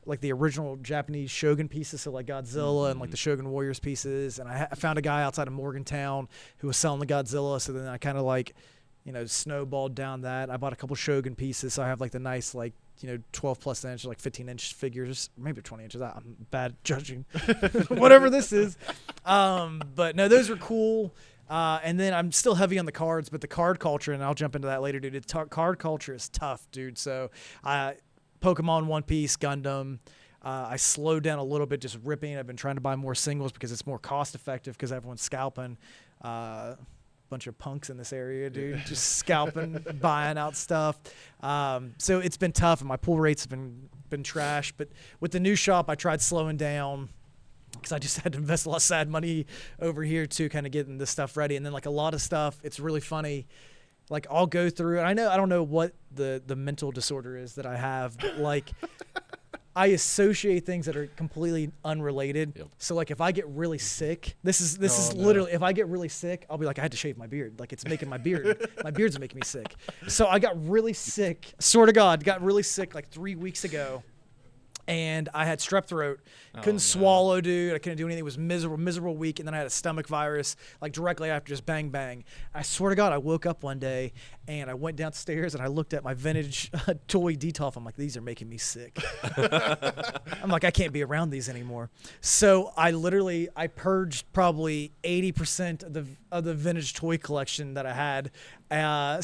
like the original Japanese Shogun pieces, so like Godzilla and like the Shogun Warriors pieces. And I found a guy outside of Morgantown who was selling the Godzilla, so then I kind of like, snowballed down that. I bought a couple Shogun pieces, so I have like the nice 12 plus inch, like 15 inch figures, maybe 20 inches. I'm bad judging whatever this is. But no, those are cool. And then I'm still heavy on the cards, but the card culture, and I'll jump into that later, dude. Card culture is tough, dude. So Pokemon, One Piece, Gundam. I slowed down a little bit just ripping. I've been trying to buy more singles because it's more cost effective because everyone's scalping. Bunch of punks in this area, dude, just scalping, buying out stuff. So it's been tough, and my pull rates have been trash. But with the new shop, I tried slowing down because I just had to invest a lot of sad money over here to kind of getting this stuff ready. And then like a lot of stuff, it's really funny. Like I'll go through, and I don't know what the mental disorder is that I have, but like I associate things that are completely unrelated. Yep. So like if I get really sick, this is literally, if I get really sick, I'll be like, I had to shave my beard. Like it's making my beard's making me sick. So I got really sick, swear to God, got really sick like 3 weeks ago. And I had strep throat, couldn't swallow, dude. I couldn't do anything. It was miserable week. And then I had a stomach virus, like directly after, just bang, bang. I swear to God, I woke up one day and I went downstairs and I looked at my vintage toy Detolf. I'm like, these are making me sick. I'm like, I can't be around these anymore. So I purged probably 80% of the vintage toy collection that I had.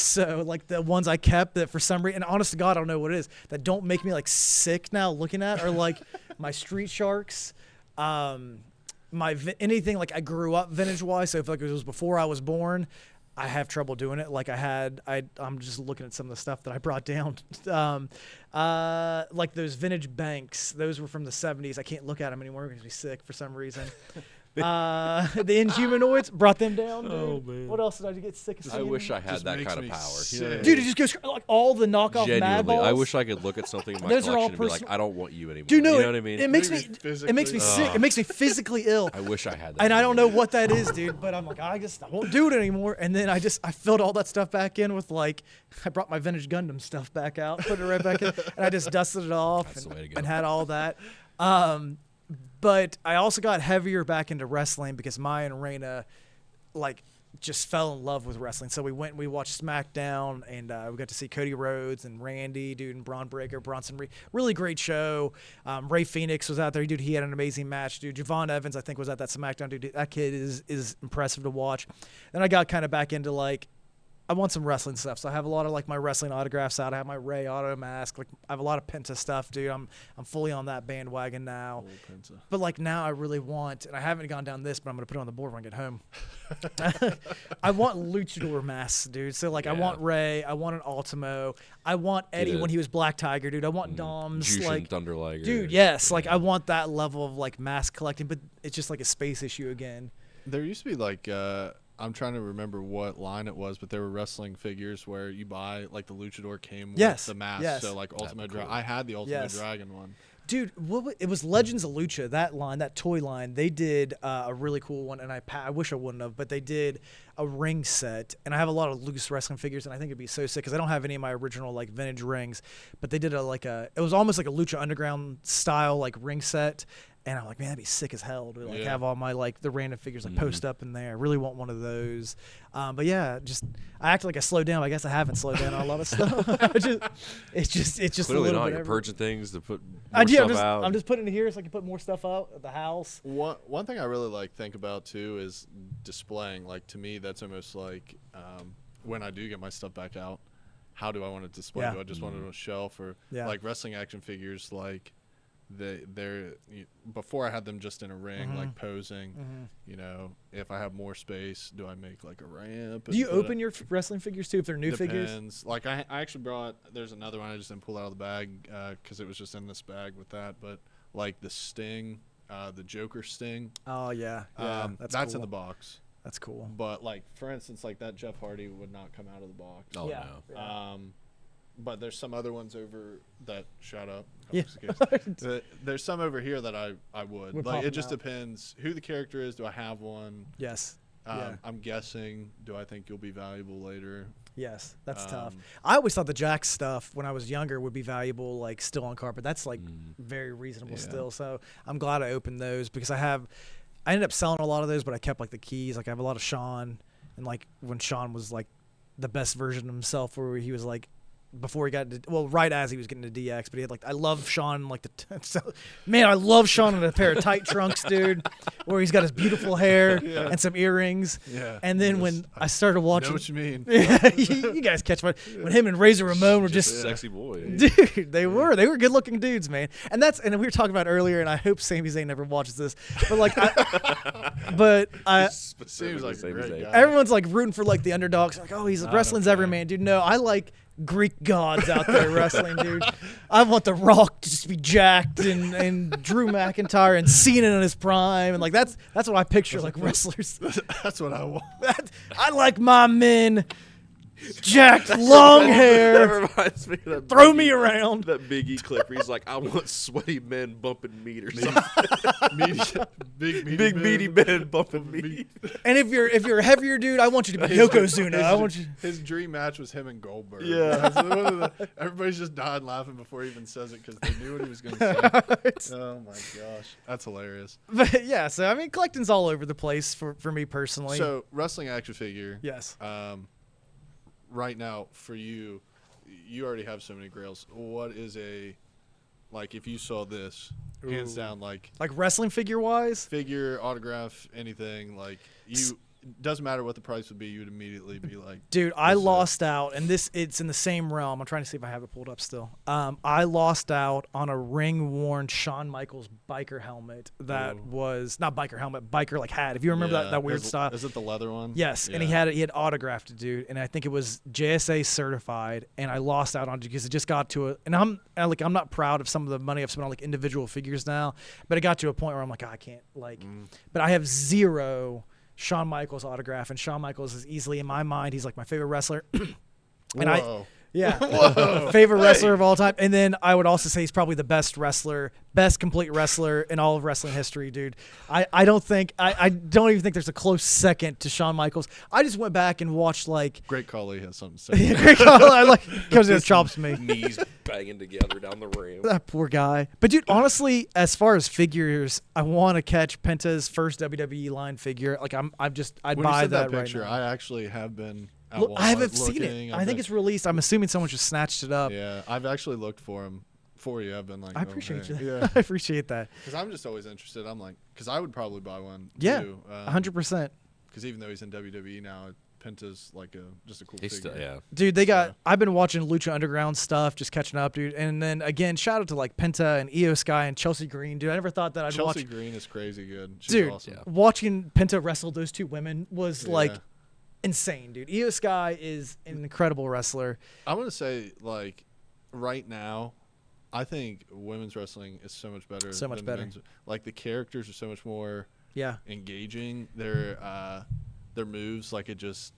So like the ones I kept that for some reason, and honest to God, I don't know what it is, that don't make me like sick now looking at, are like my Street Sharks, anything like I grew up vintage wise. So if like it was before I was born, I have trouble doing it. Like I'm just looking at some of the stuff that I brought down. Like those vintage banks, those were from the 70s. I can't look at them anymore. It makes me sick for some reason. The Inhumanoids, brought them down. Dude. Oh, man. What else did I get sick of I seeing? wish I had Just that makes kind of me power. sick. You know what I Dude, mean? it just goes like all the knockoff Mad Genuinely, Balls. I wish I could look at something in my Those are all collection and be like, personal- I don't want you anymore. Dude, no, you know what I mean? it makes me Physically- it makes me sick. It makes me physically ill. I wish I had that. And I don't know what that is, dude, but I'm like, I won't do it anymore. And then I filled all that stuff back in with like, I brought my vintage Gundam stuff back out, put it right back in, and I just dusted it off That's the way to go. and had all that. But I also got heavier back into wrestling because Maya and Raina, like, just fell in love with wrestling. So we watched SmackDown, and we got to see Cody Rhodes and Randy, dude, and Braun Breaker, Bronson Reed. Really great show. Ray Phoenix was out there, dude. He had an amazing match, dude. Javon Evans, I think, was at that SmackDown, dude. That kid is impressive to watch. Then I got kind of back into like, I want some wrestling stuff. So I have a lot of like my wrestling autographs out. I have my Ray Auto mask. Like I have a lot of Penta stuff, dude. I'm fully on that bandwagon now. But like now I really want, and I haven't gone down this, but I'm gonna put it on the board when I get home. I want luchador masks, dude. So like I want Ray, I want an Ultimo, I want Eddie when he was Black Tiger, dude. I want Dom's Jushin like Thunder Liger. dude, yes. Like I want that level of like mask collecting, but it's just like a space issue again. There used to be like I'm trying to remember what line it was, but there were wrestling figures where you buy like the luchador came with the mask. Yes. So like Ultimate cool. I had the Ultimate Dragon one. Dude, it was Legends of Lucha, that line, that toy line. They did a really cool one, and I wish I wouldn't have, but they did a ring set. And I have a lot of loose wrestling figures, and I think it'd be so sick because I don't have any of my original like vintage rings. But they did it was almost like a Lucha Underground style like ring set. And I'm like, man, that'd be sick as hell to like have all my like the random figures like post up in there. I really want one of those. But yeah, I act like I slowed down. I guess I haven't slowed down on a lot of stuff. It's just Clearly a little not. bit. You're everywhere. purging things to put more stuff out. I'm just putting it here so I can put more stuff out at the house. One thing I really like think about too is displaying. Like to me, that's almost like when I do get my stuff back out, how do I want it displayed? Yeah. Do I just want it on a shelf or like wrestling action figures? Like they're before I had them just in a ring, like posing. You know, if I have more space, do I make like a ramp? Do you open your wrestling figures too if they're new figures? Depends. Like I actually brought. There's another one I just didn't pull out of the bag because it was just in this bag with that. But like the Sting, the Joker Sting. Oh yeah, that's cool. in the box. That's cool. But like for instance, like that Jeff Hardy would not come out of the box. Oh yeah. no. Yeah. But there's some other ones over that. Shut up. Yeah. There's some over here that I would. Would Like pop it just them out. depends who the character is. Do I have one? Yes. I'm guessing. Do I think you'll be valuable later? Yes, that's tough. I always thought the Jack stuff when I was younger would be valuable, like still on carpet. That's like very reasonable still. So I'm glad I opened those because I ended up selling a lot of those, but I kept like the keys. Like I have a lot of Sean, and like when Sean was like the best version of himself, where he was like. Before he got right as he was getting to DX, but he had like I love Sean like man, I love Sean in a pair of tight trunks, dude, where he's got his beautiful hair and some earrings. Yeah. And then when I started watching, Know what you mean? you guys catch when him and Razor Ramon were Just just a sexy boy. dude, they were good looking dudes, man. And we were talking about earlier, and I hope Sami Zayn never watches this, but like, Seems like a great guy. everyone's like rooting for like the underdogs, like wrestling's everyman, dude. No, I like Greek gods out there wrestling, dude. I want The Rock to just be jacked and Drew McIntyre and Cena in his prime, and like that's what I picture like wrestlers. That's what I want. I like my men jacked, long That hair. reminds me of that Throw me around. That Big E clip where he's like, I want sweaty men bumping meat or something. Big Meaty men bumping meat. And if you're a heavier dude, I want you to be Yokozuna. I want you. His dream match was him and Goldberg. Yeah. That's one of everybody's just dying laughing before he even says it because they knew what he was going to say. Oh my gosh, that's hilarious. But yeah, so I mean, collecting's all over the place for me personally. So wrestling action figure. Yes. Right now for you already have so many grails. What is like if you saw this, hands down, like wrestling figure wise? figure, autograph, anything, like you it doesn't matter what the price would be, you would immediately be like, dude, I this is it. lost out, and it's in the same realm. I'm trying to see if I have it pulled up still. I lost out on a ring-worn Shawn Michaels biker helmet that was not biker helmet, biker like hat. If you remember that weird style. Is it the leather one? Yes, and he had autographed it, dude, and I think it was JSA certified, and I lost out on it because it just got to and I'm not proud of some of the money I've spent on like individual figures now, but it got to a point where I'm like, I can't but I have zero Shawn Michaels autograph, and Shawn Michaels is easily in my mind, he's like my favorite wrestler. And Whoa. favorite wrestler of all time. And then I would also say he's probably the best complete wrestler in all of wrestling history, dude. I don't even think there's a close second to Shawn Michaels. I just went back and watched like Great Khali has something to say. Great Khali, I like because it chops me. Knees banging together down the rim. That poor guy. But dude, honestly, as far as figures, I want to catch Penta's first WWE line figure. Like I'd When buy you said that picture, right now. I actually have been. Look, I haven't seen it. I think it's released. I'm assuming someone just snatched it up. Yeah, I've actually looked for him for you. I've been like, I appreciate you. Yeah, I appreciate that. because I'm just always interested. I'm like, because I would probably buy one. Yeah, too. 100%. Because even though he's in WWE now, Penta's like just a cool He's figure. still, yeah. Dude, I've been watching Lucha Underground stuff, just catching up, dude. And then again, shout out to like Penta and Io Sky and Chelsea Green, dude. I never thought that I'd watch. Chelsea Green is crazy good. She's Dude, awesome. watching Penta wrestle those two women was like insane, dude. Io Sky is an incredible wrestler. I'm gonna say like right now, I think women's wrestling is so much better. So much than better. men's. Like the characters are so much more engaging. Their moves, like it just,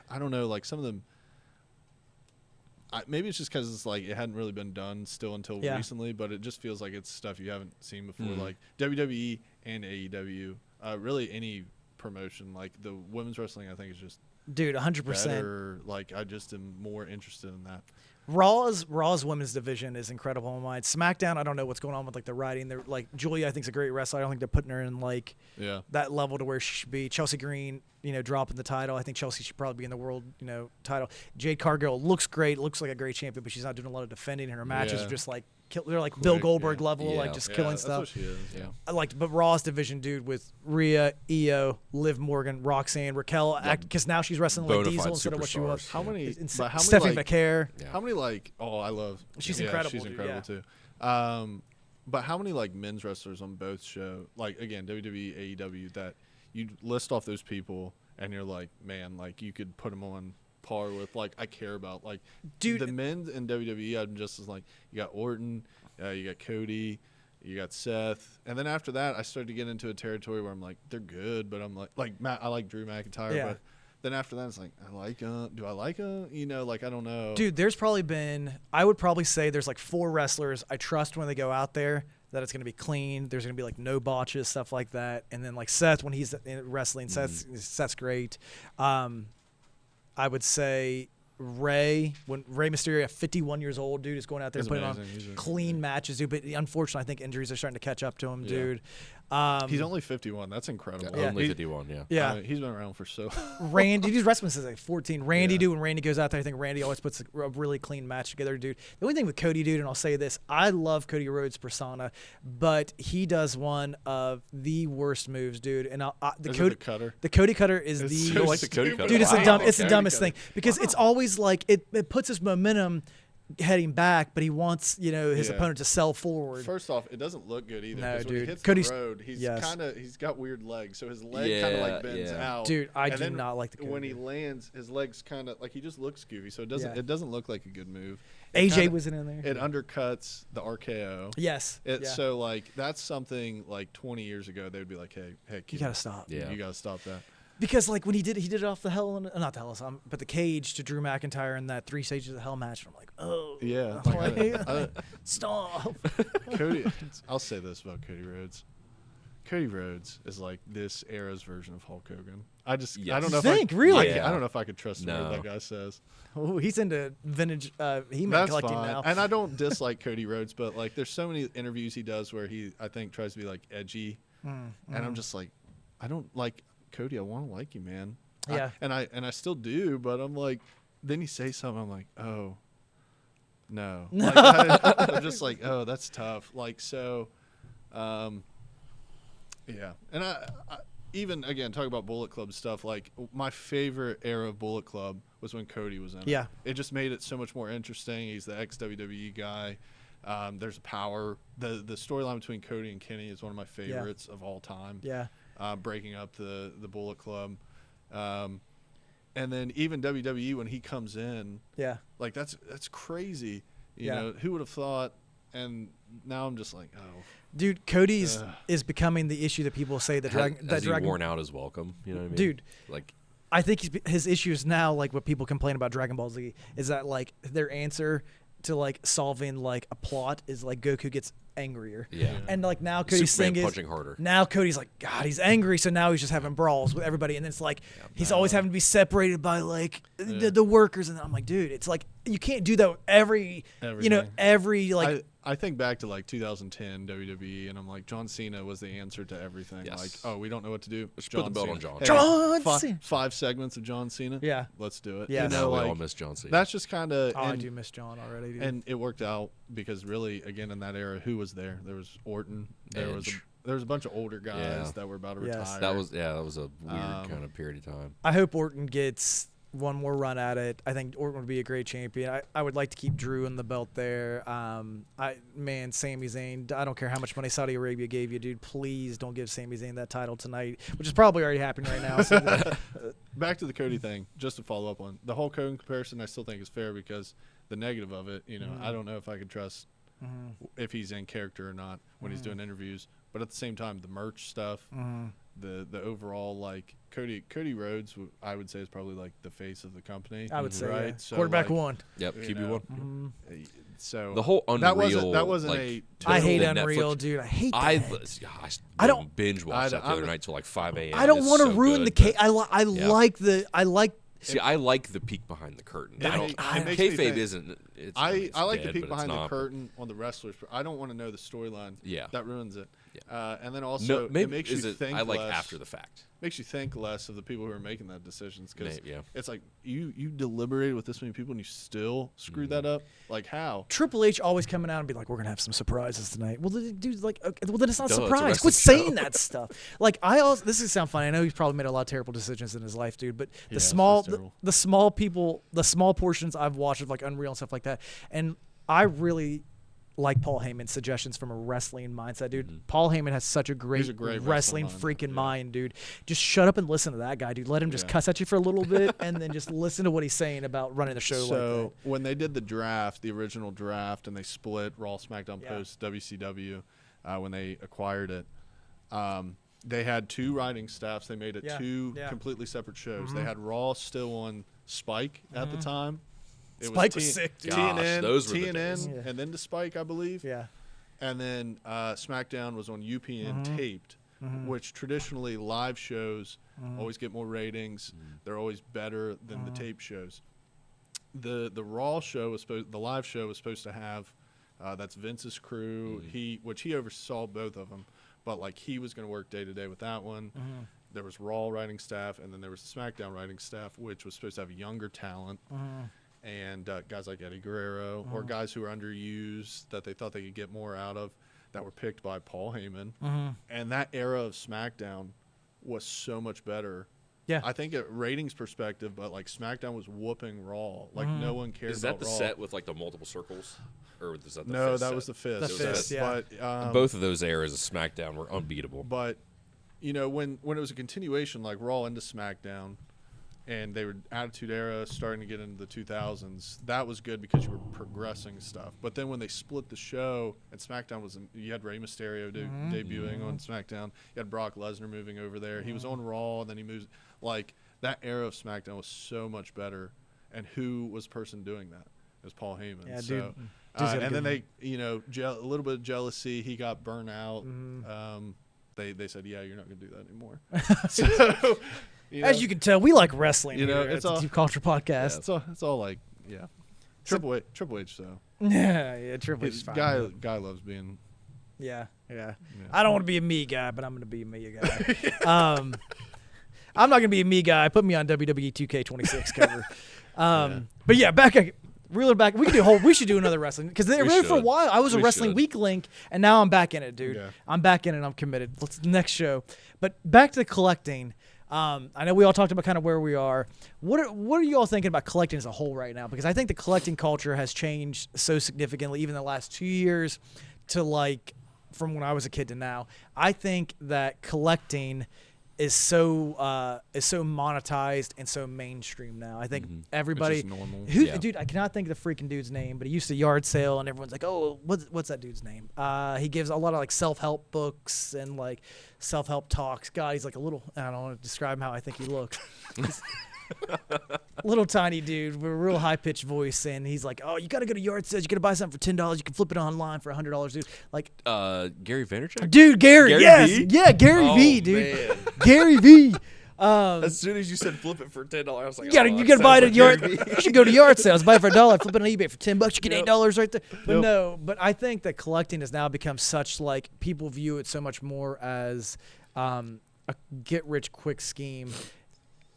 I don't know, like some of them. Maybe it's just because it's like it hadn't really been done still until recently, but it just feels like it's stuff you haven't seen before. Like WWE and AEW, really any promotion, like the women's wrestling, I think is just. Dude, 100%. Better, like I just am more interested in that. Raw's women's division is incredible in mine. SmackDown, I don't know what's going on with like the writing. They're like Julia, I think is a great wrestler. I don't think they're putting her in like that level to where she should be. Chelsea Green, dropping the title. I think Chelsea should probably be in the world, title. Jade Cargill looks great, looks like a great champion, but she's not doing a lot of defending, and her matches are just like they're like Bill Goldberg level, like just killing stuff. That's what she is. Yeah. I liked, but Raw's division, dude, with Rhea, Io, Liv Morgan, Roxanne, Raquel, because now she's wrestling like Diesel instead of what she was. How many? Stephanie McCare. How many like? Oh, I love. She's incredible. She's incredible too. But how many like men's wrestlers on both show? Like again, WWE, AEW. That you list off those people, and you're like, man, like you could put them on par with like I care about like dude the men in WWE. I'm just as like you got Orton, you got Cody, you got Seth, and then after that I started to get into a territory where I'm like they're good, but I'm like Matt, I like Drew McIntyre, but then after that it's like do I like like I don't know, dude. There's probably been, I would probably say there's like 4 wrestlers I trust when they go out there that it's going to be clean. There's going to be like no botches, stuff like that. And then like Seth, when he's in wrestling, Seth's great. I would say Rey Mysterio at 51 years old, dude, is going out there and putting on clean matches, dude. But unfortunately, I think injuries are starting to catch up to him, dude. He's only 51. That's incredible. Yeah, only 51, yeah. He's been around for so. Randy, dude, wrestling since like 14. Randy, dude, when Randy goes out there, I think Randy always puts a really clean match together, dude. The only thing with Cody, dude, and I'll say this, I love Cody Rhodes' persona, but he does one of the worst moves, dude. And the Cody Cutter is the like the Cody Cutter. Dude, it's the dumbest thing because it's always like it puts his momentum heading back, but he wants his opponent to sell forward. First off, it doesn't look good either. No, dude. When he hits Cody's, the road, he's got weird legs, so his leg kind of like bends out. Dude, I do not like the Cody. When he lands, his legs kind of like he just looks goofy, so it doesn't look like a good move. AJ wasn't in there. It undercuts the RKO. Yes. So like that's something like 20 years ago they would be like, hey, you gotta stop. Yeah, you gotta stop that. Because like when he did it off the not the Hell, but the cage to Drew McIntyre in that 3 stages of Hell match. I'm like, oh yeah, stop. Cody, I'll say this about Cody Rhodes. Cody Rhodes is like this era's version of Hulk Hogan. I don't know I don't know if I could trust what that guy says. Oh, he's into vintage He-Man collecting now. And I don't dislike Cody Rhodes, but like there's so many interviews he does where he I think tries to be like edgy, and I'm just like I don't like. Cody, I want to like you, man. Yeah. And I still do, but I'm like, then you say something, I'm like, oh, no. Like, I'm just like, oh, that's tough. Like, so, yeah. And even again talk about Bullet Club stuff. Like my favorite era of Bullet Club was when Cody was in it. Yeah. It just made it so much more interesting. He's the ex WWE guy. There's power. The storyline between Cody and Kenny is one of my favorites of all time. Yeah. Breaking up the Bullet Club. And then even WWE when he comes in, like that's crazy. You know, who would have thought? And now I'm just like, oh, dude, Cody's is becoming the issue that people say that has he worn out his welcome? You know what I mean, dude? Like, I think his issue is now like what people complain about Dragon Ball Z is that like their answer to like solving like a plot is like Goku gets angrier. Yeah. And like now Cody's Superman thing punching is harder. Now Cody's like, God, he's angry, so now he's just having brawls with everybody, and it's like he's always having to be separated by like the workers, and I'm like, dude, it's like you can't do that with every like. I think back to like 2010 WWE, and I'm like, John Cena was the answer to everything. Yes. Like, oh, we don't know what to do. Let's put the belt on John. Hey, John Cena. 5 segments of John Cena. Yeah. Let's do it. Yeah. You Now know, we like, all miss John Cena. that's just kind of. Oh, I do miss John already, dude. And it worked out because really, again, in that era, who was there? There was Orton. There was a bunch of older guys that were about to retire. That was a weird kind of period of time. I hope Orton gets one more run at it. I think Orton would be a great champion. I would like to keep Drew in the belt there. Sami Zayn, I don't care how much money Saudi Arabia gave you, dude. Please don't give Sami Zayn that title tonight, which is probably already happening right now. So back to the Cody thing, just to follow up on the Hulk Hogan comparison, I still think is fair because the negative of it, I don't know if I could trust if he's in character or not when he's doing interviews. But at the same time, the merch stuff, the overall like Cody Rhodes, I would say is probably like the face of the company. I would say, right? yeah. So quarterback like, one. Yep, QB1. So the whole Unreal. That wasn't like, a. I hate the Unreal, Netflix, dude. I hate that. I don't binge watch that the other night till like 5 a.m. I don't want to so ruin good, the cake. I like the. See, I like the peek behind the curtain. Kayfabe isn't. I like dead, the peek behind the not, curtain on the wrestlers. I don't want to know the storyline. Yeah, that ruins it. Yeah. And then also it makes you think. I like less, after the fact. Makes you think less of the people who are making that decisions because yeah. It's like you deliberated with this many people and you still screwed that up. Like how? Triple H always coming out and be like, "We're gonna have some surprises tonight." Well, dude's like, okay, well then it's not a surprise. Quit saying that stuff. Like this is sound funny. I know he's probably made a lot of terrible decisions in his life, dude. But the small people, the small portions I've watched of like Unreal and stuff like that, and I really like Paul Heyman's suggestions from a wrestling mindset, dude. Paul Heyman has such a great wrestling freaking mind, dude. Just shut up and listen to that guy, dude. Let him just cuss at you for a little bit and then just listen to what he's saying about running the show like that. So when they did the draft, the original draft, and they split Raw, SmackDown, Post, WCW, when they acquired it, they had 2 writing staffs. They made it 2 completely separate shows. They had Raw still on Spike at the time. Spike was sick, dude. TNN, those were the days. and then to Spike, I believe. Yeah. And then SmackDown was on UPN taped, which traditionally live shows always get more ratings. They're always better than the tape shows. The Raw show the live show was supposed to have that's Vince's crew. He oversaw both of them, but like he was going to work day to day with that one. There was Raw writing staff, and then there was the SmackDown writing staff, which was supposed to have younger talent. And guys like Eddie Guerrero or guys who were underused that they thought they could get more out of that were picked by Paul Heyman. And that era of SmackDown was so much better. Yeah. I think at ratings perspective, but like SmackDown was whooping Raw. Like no one cared about Raw. Is that the set with like the multiple circles? Or was that the No, fist that set? was the fist. The fist, yeah. But, both of those eras of SmackDown were unbeatable. But, when it was a continuation like Raw into SmackDown, and they were Attitude Era starting to get into the 2000s. That was good because you were progressing stuff. But then when they split the show and SmackDown you had Rey Mysterio debuting on SmackDown. You had Brock Lesnar moving over there. He was on Raw, and then he moves. Like, that era of SmackDown was so much better. And who was the person doing that? It was Paul Heyman. Yeah, so, dude. And then they, a little bit of jealousy. He got burnt out. They said, yeah, you're not going to do that anymore. So... As you can tell, we like wrestling. It's a Deep Culture Podcast. Yeah, it's all like, Triple H, though. Yeah, Triple H is fine. Guy loves being. Yeah. I don't want to be a me guy, but I'm going to be a me guy. I'm not going to be a me guy. Put me on WWE 2K26 cover. But yeah, back Reel it back. We should do another wrestling because really for a while I was a wrestling weak link, and now I'm back in it, dude. Yeah. I'm back in it. I'm committed. Let's next show. But back to collecting. I know we all talked about kind of where we are. What are you all thinking about collecting as a whole right now? Because I think the collecting culture has changed so significantly, even the last 2 years, to like from when I was a kid to now. I think that collecting is so monetized and so mainstream now. I think everybody, It's just normal. dude, I cannot think of the freaking dude's name, but he used to yard sale, and everyone's like, oh, what's that dude's name? He gives a lot of like self-help books and like self-help talks. God, he's like a little, I don't want to describe how I think he looks. Little tiny dude with a real high-pitched voice, and he's like, oh, you got to go to yard sales. You got to buy something for $10. You can flip it online for $100, dude. Like, Gary Vaynerchuk? dude, Gary yes. V? Yeah, Gary V, dude. Man. Gary V. As soon as you said flip it for $10, I was like, you gotta buy it at yard. You should go to yard sales, buy it for $1, flip it on eBay for $10. You get $8 right there. But no, but I think that collecting has now become such like people view it so much more as a get rich quick scheme.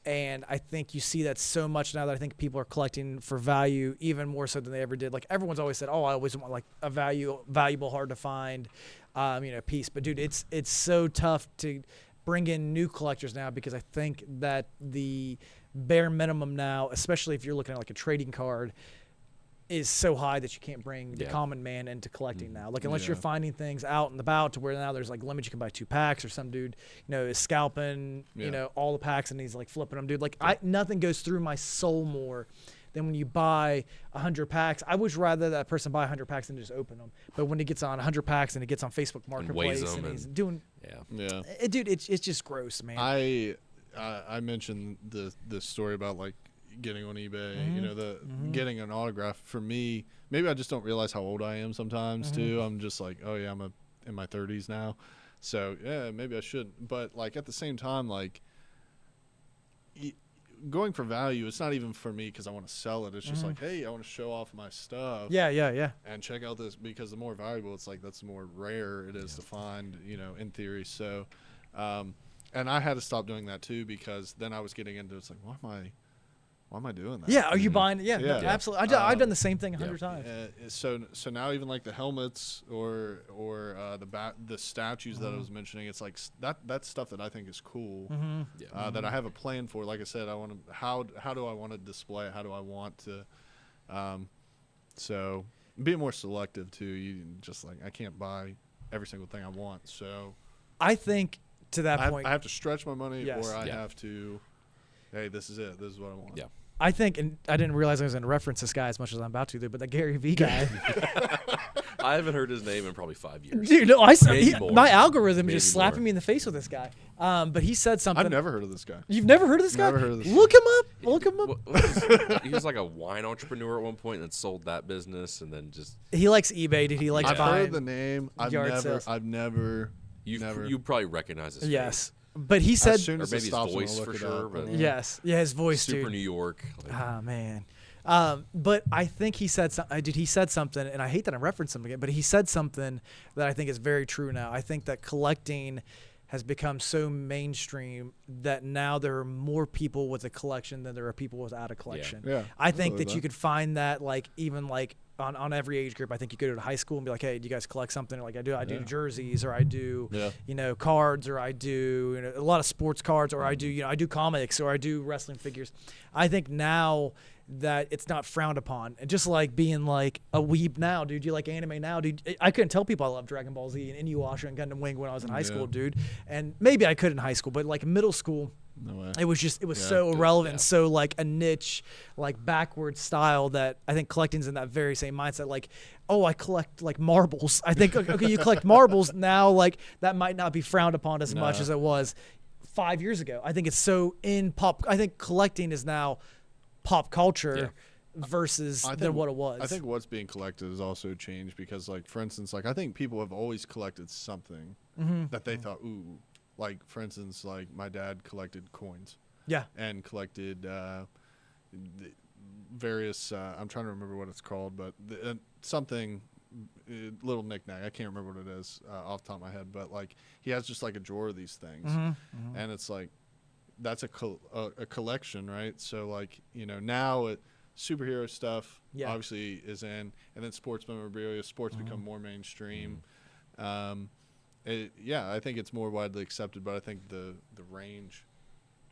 And I think you see that so much now that I think people are collecting for value even more so than they ever did. Like everyone's always said, oh, I always want like a valuable, hard to find, piece. But dude, it's so tough to bring in new collectors now because I think that the bare minimum now, especially if you're looking at like a trading card, is so high that you can't bring the common man into collecting now. Like unless you're finding things out and about to where now there's like limits, you can buy 2 packs, or some dude, is scalping, all the packs and he's like flipping them, dude. Like nothing goes through my soul more than when you buy 100 packs. I would rather that person buy 100 packs than just open them. But when he gets on 100 packs and it gets on Facebook Marketplace and he's doing, dude, it's just gross, man. I mentioned the story about like getting on eBay, getting an autograph. For me, maybe I just don't realize how old I am sometimes too. I'm just like, oh yeah, I'm in my 30s now, so yeah, maybe I shouldn't. But like at the same time, like going for value, it's not even for me because I want to sell it. It's just like, hey, I want to show off my stuff. Yeah. And check out this, because the more valuable it's like, that's the more rare it is to find, in theory. So, and I had to stop doing that too, because then I was getting into, it's like, why am I doing that? Yeah, are you buying? Yeah, no, absolutely. I've done the same thing 100 times. So now even like the helmets or the statues that I was mentioning, it's like that's stuff that I think is cool. That I have a plan for. Like I said, I want to how do I want to display it? How do I want to? So be more selective too. You just like, I can't buy every single thing I want. So I think to that point, I have to stretch my money, yes. or I have to. Hey, this is it. This is what I want. Yeah. I think, and I didn't realize I was going to reference this guy as much as I'm about to, but the Gary V guy. I haven't heard his name in probably 5 years. Dude, no, my algorithm Maybe is just slapping more. me in the face with this guy. But he said something. I've never heard of this guy. You've never heard of this guy? Never heard of this guy. Look him up. Look him up. He was like a wine entrepreneur at one point and then sold that business and then just. He likes eBay, dude. He likes I've buying. heard the name. I've never. You probably recognize his face. Yes. But he said, as soon Or as maybe it stops, his voice I'll look for it sure. up. But yes. Yeah, his voice, super dude. New York. Like, Ah, man. But I think he said something. He said something, and I hate that I referenced him again, but he said something that I think is very true now. I think that collecting has become so mainstream that now there are more people with a collection than there are people without a collection. Yeah, I think that you could find that even on every age group. I think you could go to high school and be like, hey, do you guys collect something? Like I do jerseys, or I do cards, or I do a lot of sports cards, or I do comics, or I do wrestling figures. I think now that it's not frowned upon, and just like being like a weeb now, dude. You like anime now, dude. I couldn't tell people I love Dragon Ball Z and Inuyasha and Gundam Wing when I was in high school, dude. And maybe I could in high school, but like middle school, No way. it was so irrelevant, so like a niche, like backward style that I think collecting's in that very same mindset. Like, oh, I collect like marbles. I think okay, you collect marbles now, like that might not be frowned upon as much as it was 5 years ago. I think it's so in pop. I think collecting is now pop culture versus than what it was. I think what's being collected has also changed because, like, for instance, like I think people have always collected something that they thought, ooh, like for instance, like my dad collected coins. Yeah. And collected various. I'm trying to remember what it's called, but something. Little knickknack. I can't remember what it is off the top of my head, but like he has just like a drawer of these things, and it's like that's a collection, right? So like now superhero stuff Yeah. obviously is in, and then sports memorabilia. Sports become more mainstream. I think it's more widely accepted, but I think the range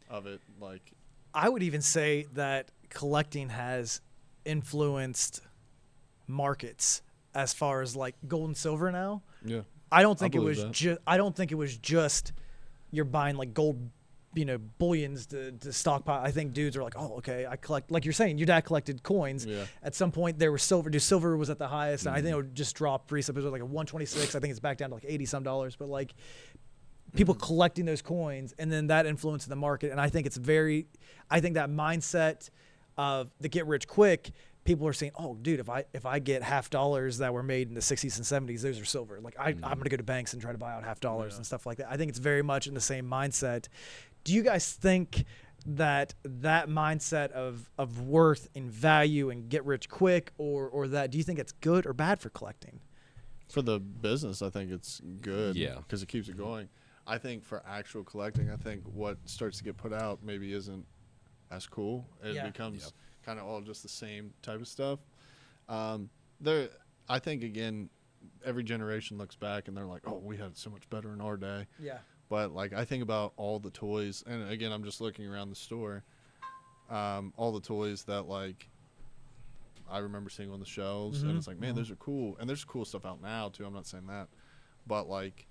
of it, like, I would even say that collecting has influenced markets as far as like gold and silver now. yeah, I don't think it believe was that. just. I don't think it was just you're buying like gold, bullions to stockpile. I think dudes are like, oh, okay, I collect. Like you're saying, your dad collected coins. Yeah. At some point, there was silver. Silver was at the highest, and I think it would just drop recently. It was like a 126. I think it's back down to like $80 some. But like people collecting those coins, and then that influenced the market. And I think I think that mindset of the get rich quick. People are saying, "Oh, dude, if I get $50 that were made in the 60s and 70s, those are silver. Like I'm gonna go to banks and try to buy out $50 and stuff like that." I think it's very much in the same mindset. Do you guys think that mindset of worth and value and get rich quick, or that, do you think it's good or bad for collecting? For the business, I think it's good. Yeah. Because it keeps it going. I think for actual collecting, I think what starts to get put out maybe isn't as cool. It becomes kind of all just the same type of stuff. I think, again, every generation looks back and they're like, oh, we had it so much better in our day. Yeah. But, like, I think about all the toys, and, again, I'm just looking around the store, all the toys that, like, I remember seeing on the shelves, and it's like, man, those are cool. And there's cool stuff out now, too. I'm not saying that. But, like,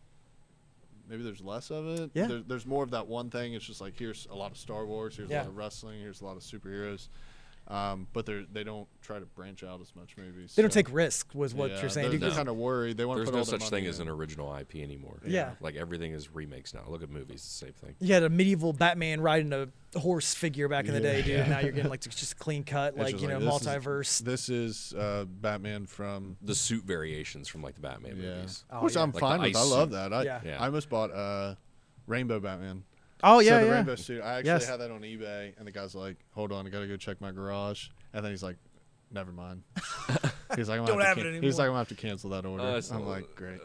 maybe there's less of it. Yeah. There's more of that one thing. It's just like, here's a lot of Star Wars, here's a Yeah. lot of wrestling, here's a lot of superheroes. But they don't try to branch out as much, maybe. They don't take risks, was what you're saying. They're Because kind of worried. They want to There's put no all their such money thing as in. an original IP anymore. Yeah. Like everything is remakes now. Look at movies, the same thing. you had a medieval Batman riding a horse figure back in the day, dude. Yeah. Now you're getting like just clean cut, It's like, just you know, like, multiverse. This is Batman from. The suit variations from like the Batman movies. Oh, Which yeah. I'm Like fine the with. ice I love suit. that. Yeah. I almost bought Rainbow Batman. Oh yeah, So the yeah. rainbow suit. I actually Yes. had that on eBay, and the guy's like, "Hold on, I gotta go check my garage." And then he's like, "Never mind." He's like, Don't have it He's anymore. like, "I'm gonna have to cancel that order." That's I'm a- like, "Great."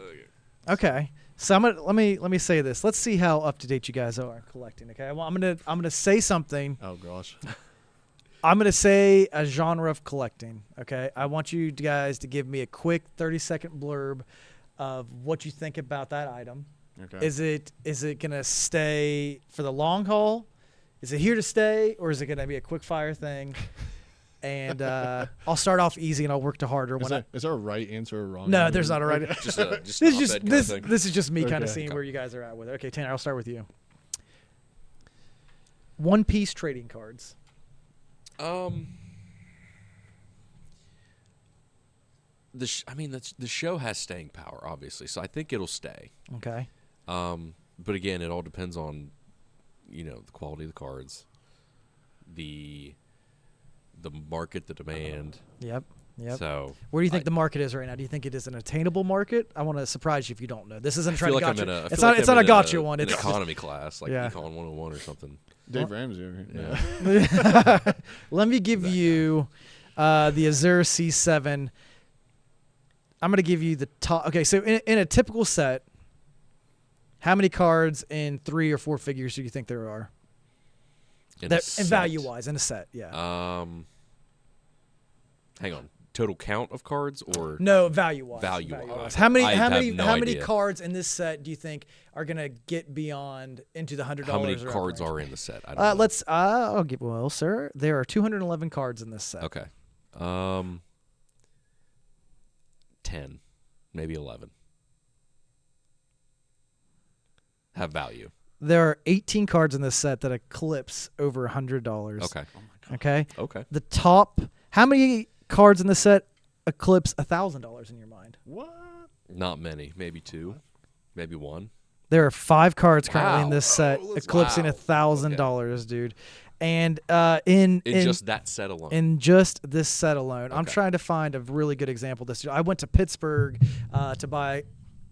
Okay, so let me say this. Let's see how up to date you guys are collecting. Okay, well, I'm gonna say something. Oh gosh. I'm gonna say a genre of collecting. Okay, I want you guys to give me a quick 30-second blurb of what you think about that item. Okay. Is it gonna stay for the long haul? Is it here to stay, or is it gonna be a quick fire thing? And I'll start off easy and I'll work to harder. Is there a right answer or a wrong? No, answer? there's not a right. Just This is just this. this is just me kind of Okay. seeing where you guys are at with it. Okay, Tanner, I'll start with you. One Piece trading cards. The show has staying power, obviously, so I think it'll stay. Okay. But again, it all depends on, the quality of the cards, the market, the demand. Yep. So Where do you think the market is right now? Do you think it is an attainable market? I want to surprise you if you don't know. This isn't I trying feel to like gotcha. I'm in a. I It's feel not. like It's I'm not a in gotcha one. An It's economy class, like Yeah. Econ 101 or something. Dave Ramsey over here. Yeah. Yeah. Let me give you the Azure C7. I'm going to give you the top. Okay, so in a typical set, how many cards in 3 or 4 figures do you think there are? In And a set. value-wise, in a set, yeah. Hang on. Total count of cards or No, value-wise. Value-wise. How many? I How have many? no how many idea. cards in this set do you think are going to get beyond into the $100? how many or cards uprange? are in the set? I don't know. Let's. I'll give. Well, sir, there are 211 cards in this set. Okay. 10, maybe 11. Have value. There are 18 cards in this set that eclipse over $100. Okay. Okay. Okay. The top. How many cards in the set eclipse $1,000 in your mind? What? Not many. Maybe 2. Maybe 1. There are 5 cards currently in Wow. this set eclipsing Wow. $1,000, dude. And in just that set alone. in just this set alone, I'm Okay. trying to find a really good example of this. I went to Pittsburgh to buy.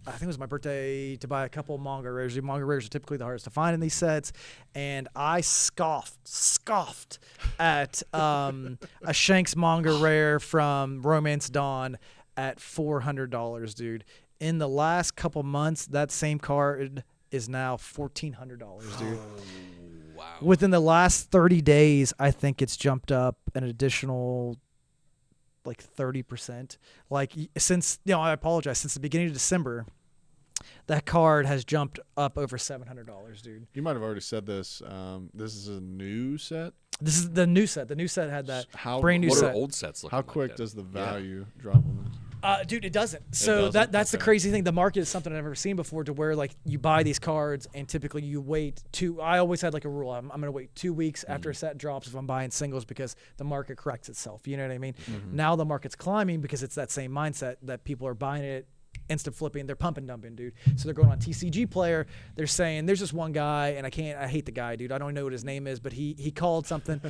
I think it was my birthday, to buy a couple of manga rares. The manga rares are typically the hardest to find in these sets, and I scoffed at a Shanks manga rare from Romance Dawn at $400, dude. In the last couple months, that same card is now $1,400, dude. Wow. Within the last 30 days, I think it's jumped up an additional like 30%. Like since, I apologize, since the beginning of December, that card has jumped up over $700, dude. You might have already said this. This is a new set. This is the new set. The new set had that How brand new What set. are old sets looking How like quick then? does the value drop on this? Dude, it doesn't. So doesn't? that's the Okay. crazy thing. The market is something I've never seen before, to where like you buy these cards and typically you wait I always had like a rule. I'm going to wait 2 weeks after a set drops if I'm buying singles, because the market corrects itself. You know what I mean? Now the market's climbing because it's that same mindset that people are buying it, instant flipping, they're pumping dumping, dude. So they're going on TCG Player. They're saying there's this one guy, and I hate the guy, dude. I don't know what his name is, but he called something.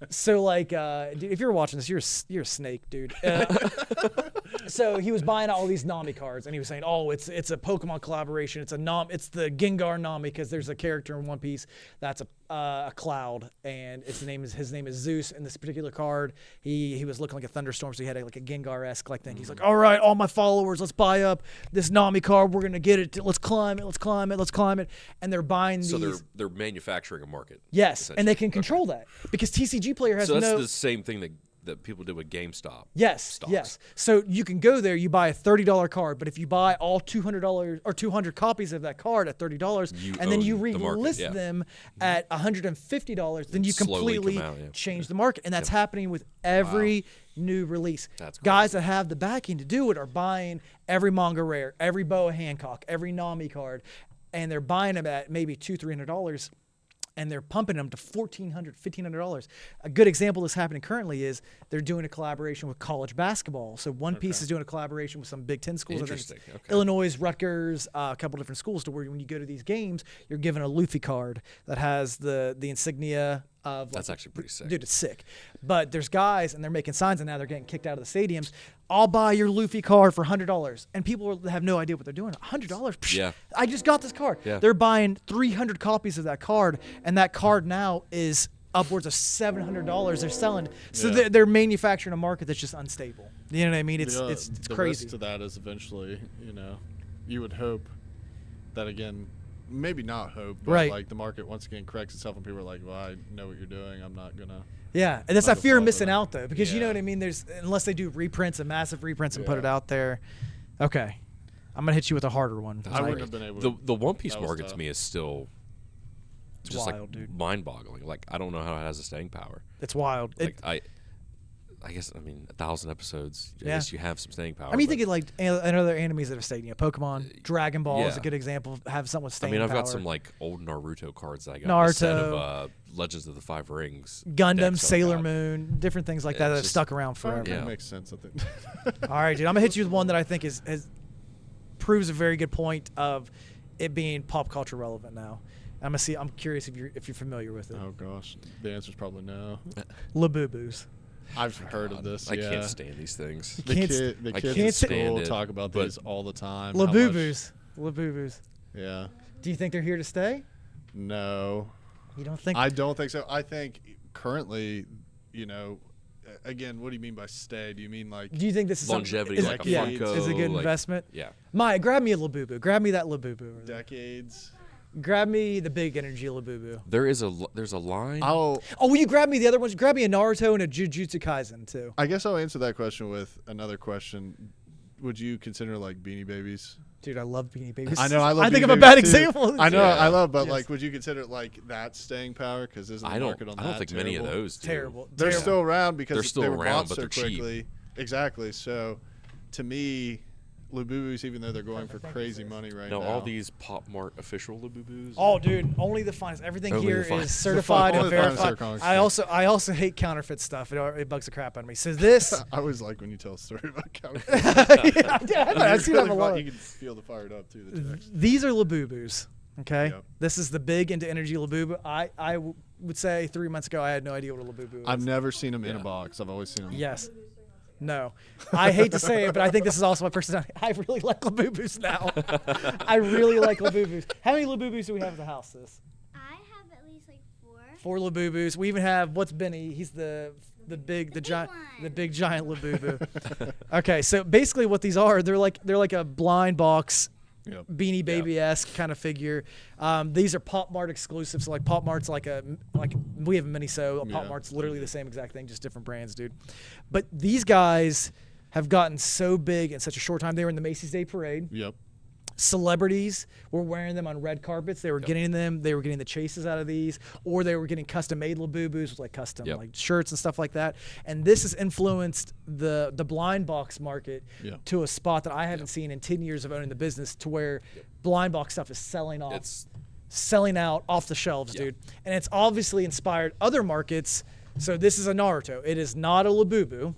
So like, dude, if you're watching this, you're a snake, dude. So he was buying all these Nami cards, and he was saying, oh, it's a Pokemon collaboration. It's the Gengar Nami, because there's a character in One Piece that's a cloud, and his name is Zeus. And this particular card, he was looking like a thunderstorm, so he had like a Gengar-esque like thing. He's like, all right, all my followers, let's buy up this Nami card. We're gonna get it. Let's climb it. And they're buying these. So they're manufacturing a market. Yes, and they can essentially. control that, because TCG Player has So that's no. the same thing that people did with GameStop. Yes, stocks. yes. So you can go there, you buy a $30 card, but if you buy all $200 or 200 copies of that card at $30, You and then you own the market, relist yeah. them at $150, then you Slowly completely come out, yeah. change the market, and that's happening with every new release. That's Guys that have the backing to do it are buying every manga rare, every Boa Hancock, every Nami card, and they're buying them at maybe $200-300. And they're pumping them to $1,400, $1,500. A good example that's happening currently is they're doing a collaboration with college basketball. So One Piece is doing a collaboration with some Big Ten schools. I think it's Interesting. Okay. Illinois, Rutgers, a couple different schools, to where when you go to these games, you're given a Luffy card that has the insignia of. That's actually pretty sick. Dude, it's sick. But there's guys, and they're making signs, and now they're getting kicked out of the stadiums. I'll buy your Luffy card for $100, and people have no idea what they're doing. $100? Psh, Yeah. I just got this card. Yeah. They're buying 300 copies of that card, and that card now is upwards of $700 they're selling. So Yeah. they're manufacturing a market that's just unstable. You know what I mean? It's Yeah, it's the crazy. risk to that is eventually, you would hope that again, maybe not hope, but Right. like the market once again corrects itself, and people are like, well, I know what you're doing. I'm not gonna. Yeah, and that's Not that a fear of fault missing of that. out, though, because you know Yeah. what I mean. There's, unless they do reprints and massive reprints and put Yeah. it out there. Okay, I'm gonna hit you with a harder one. I wouldn't have been able. The One Piece that was market tough. to me is still just wild, like dude. mind-boggling. Like I don't know how it has a staying power. It's wild. Like I guess 1,000 episodes. I Yeah. guess you have some staying power. I mean, but- think of like other animes that have stayed. Pokemon, Dragon Ball is a Yeah. good example of have something with I staying mean, I've power. got some like old Naruto cards that I got. A set Naruto. of Legends of the Five Rings. Gundam, decks that I Sailor got. Moon, different things like Yeah, that that it's have just- stuck around forever. That Yeah. makes sense. I think. All right, dude. I'm gonna hit you with one that I think is proves a very good point of it being pop culture relevant now. I'm curious if you're familiar with it. Oh gosh, the answer's probably no. Labubus. I've heard of this. I yeah. can't stand these things. The Can't kid, the I kids can't at school stand it, talk about but- these all the time. how much- Labubus. Labubus. Yeah. Do you think they're here to stay? No. You don't think? I don't think so. I think currently, again, what do you mean by stay? Do you mean like Do you think this is Longevity, something, like a yeah, Funko, is a good like- investment? Yeah. Maya, grab me a Labubu. Grab me that Labubu. over there. decades? Grab me the big energy Labubu. There's a line. Oh, Will you grab me the other ones? Grab me a Naruto and a Jujutsu Kaisen too. I guess I'll answer that question with another question. Would you consider like Beanie Babies? Dude, I love Beanie Babies. I know I love. I think Beanie I'm a bad Babies, too. example. I know Yeah. I love, but Yes. like, would you consider like that staying power? Because isn't the market on that I don't think many of terrible? those do. Terrible. They're Terrible. still around because They're still they were around, bought but so they're cheap. quickly. Exactly. So, to me, Labubus, even though they're going for Perfect. Thank you, crazy sis. money right No, now, all these Pop Mart official Labubus. Oh, dude, only the finest. Everything Only here the is finest. certified Only and the finest verified. Comics I also hate counterfeit stuff. It bugs the crap out of me. So this, I always like when you tell a story about counterfeit. I see that a lot. You can feel the fired up too. The text. These are Labubus. Okay, Yep. this is the big into energy Labubu. I would say 3 months ago I had no idea what a Labubu was. I've never seen them in a Yeah. box. I've always seen them. Yes. No. I hate to say it, but I think this is also my personality. I really like Labubus now. I really like Labubus. How many Labubus do we have at the house, sis? I have at least like 4. 4 Labubus. We even have, what's Benny? He's the big giant, one. the big giant Labubu. Okay, so basically what these are, they're like a blind box Yep. Beanie Baby-esque kind of figure. These are Pop Mart exclusives. So like Pop Mart's like we have a Miniso. A Pop Yeah. Mart's literally the same exact thing, just different brands, dude. But these guys have gotten so big in such a short time. They were in the Macy's Day Parade. Yep. Celebrities were wearing them on red carpets. They were getting them. They were getting the chases out of these, or they were getting custom-made Labubus with like custom like shirts and stuff like that. And this has influenced the blind box market to a spot that I haven't seen in 10 years of owning the business, to where blind box stuff is selling out off the shelves, dude. And it's obviously inspired other markets. So this is a Naruto. It is not a Labubu,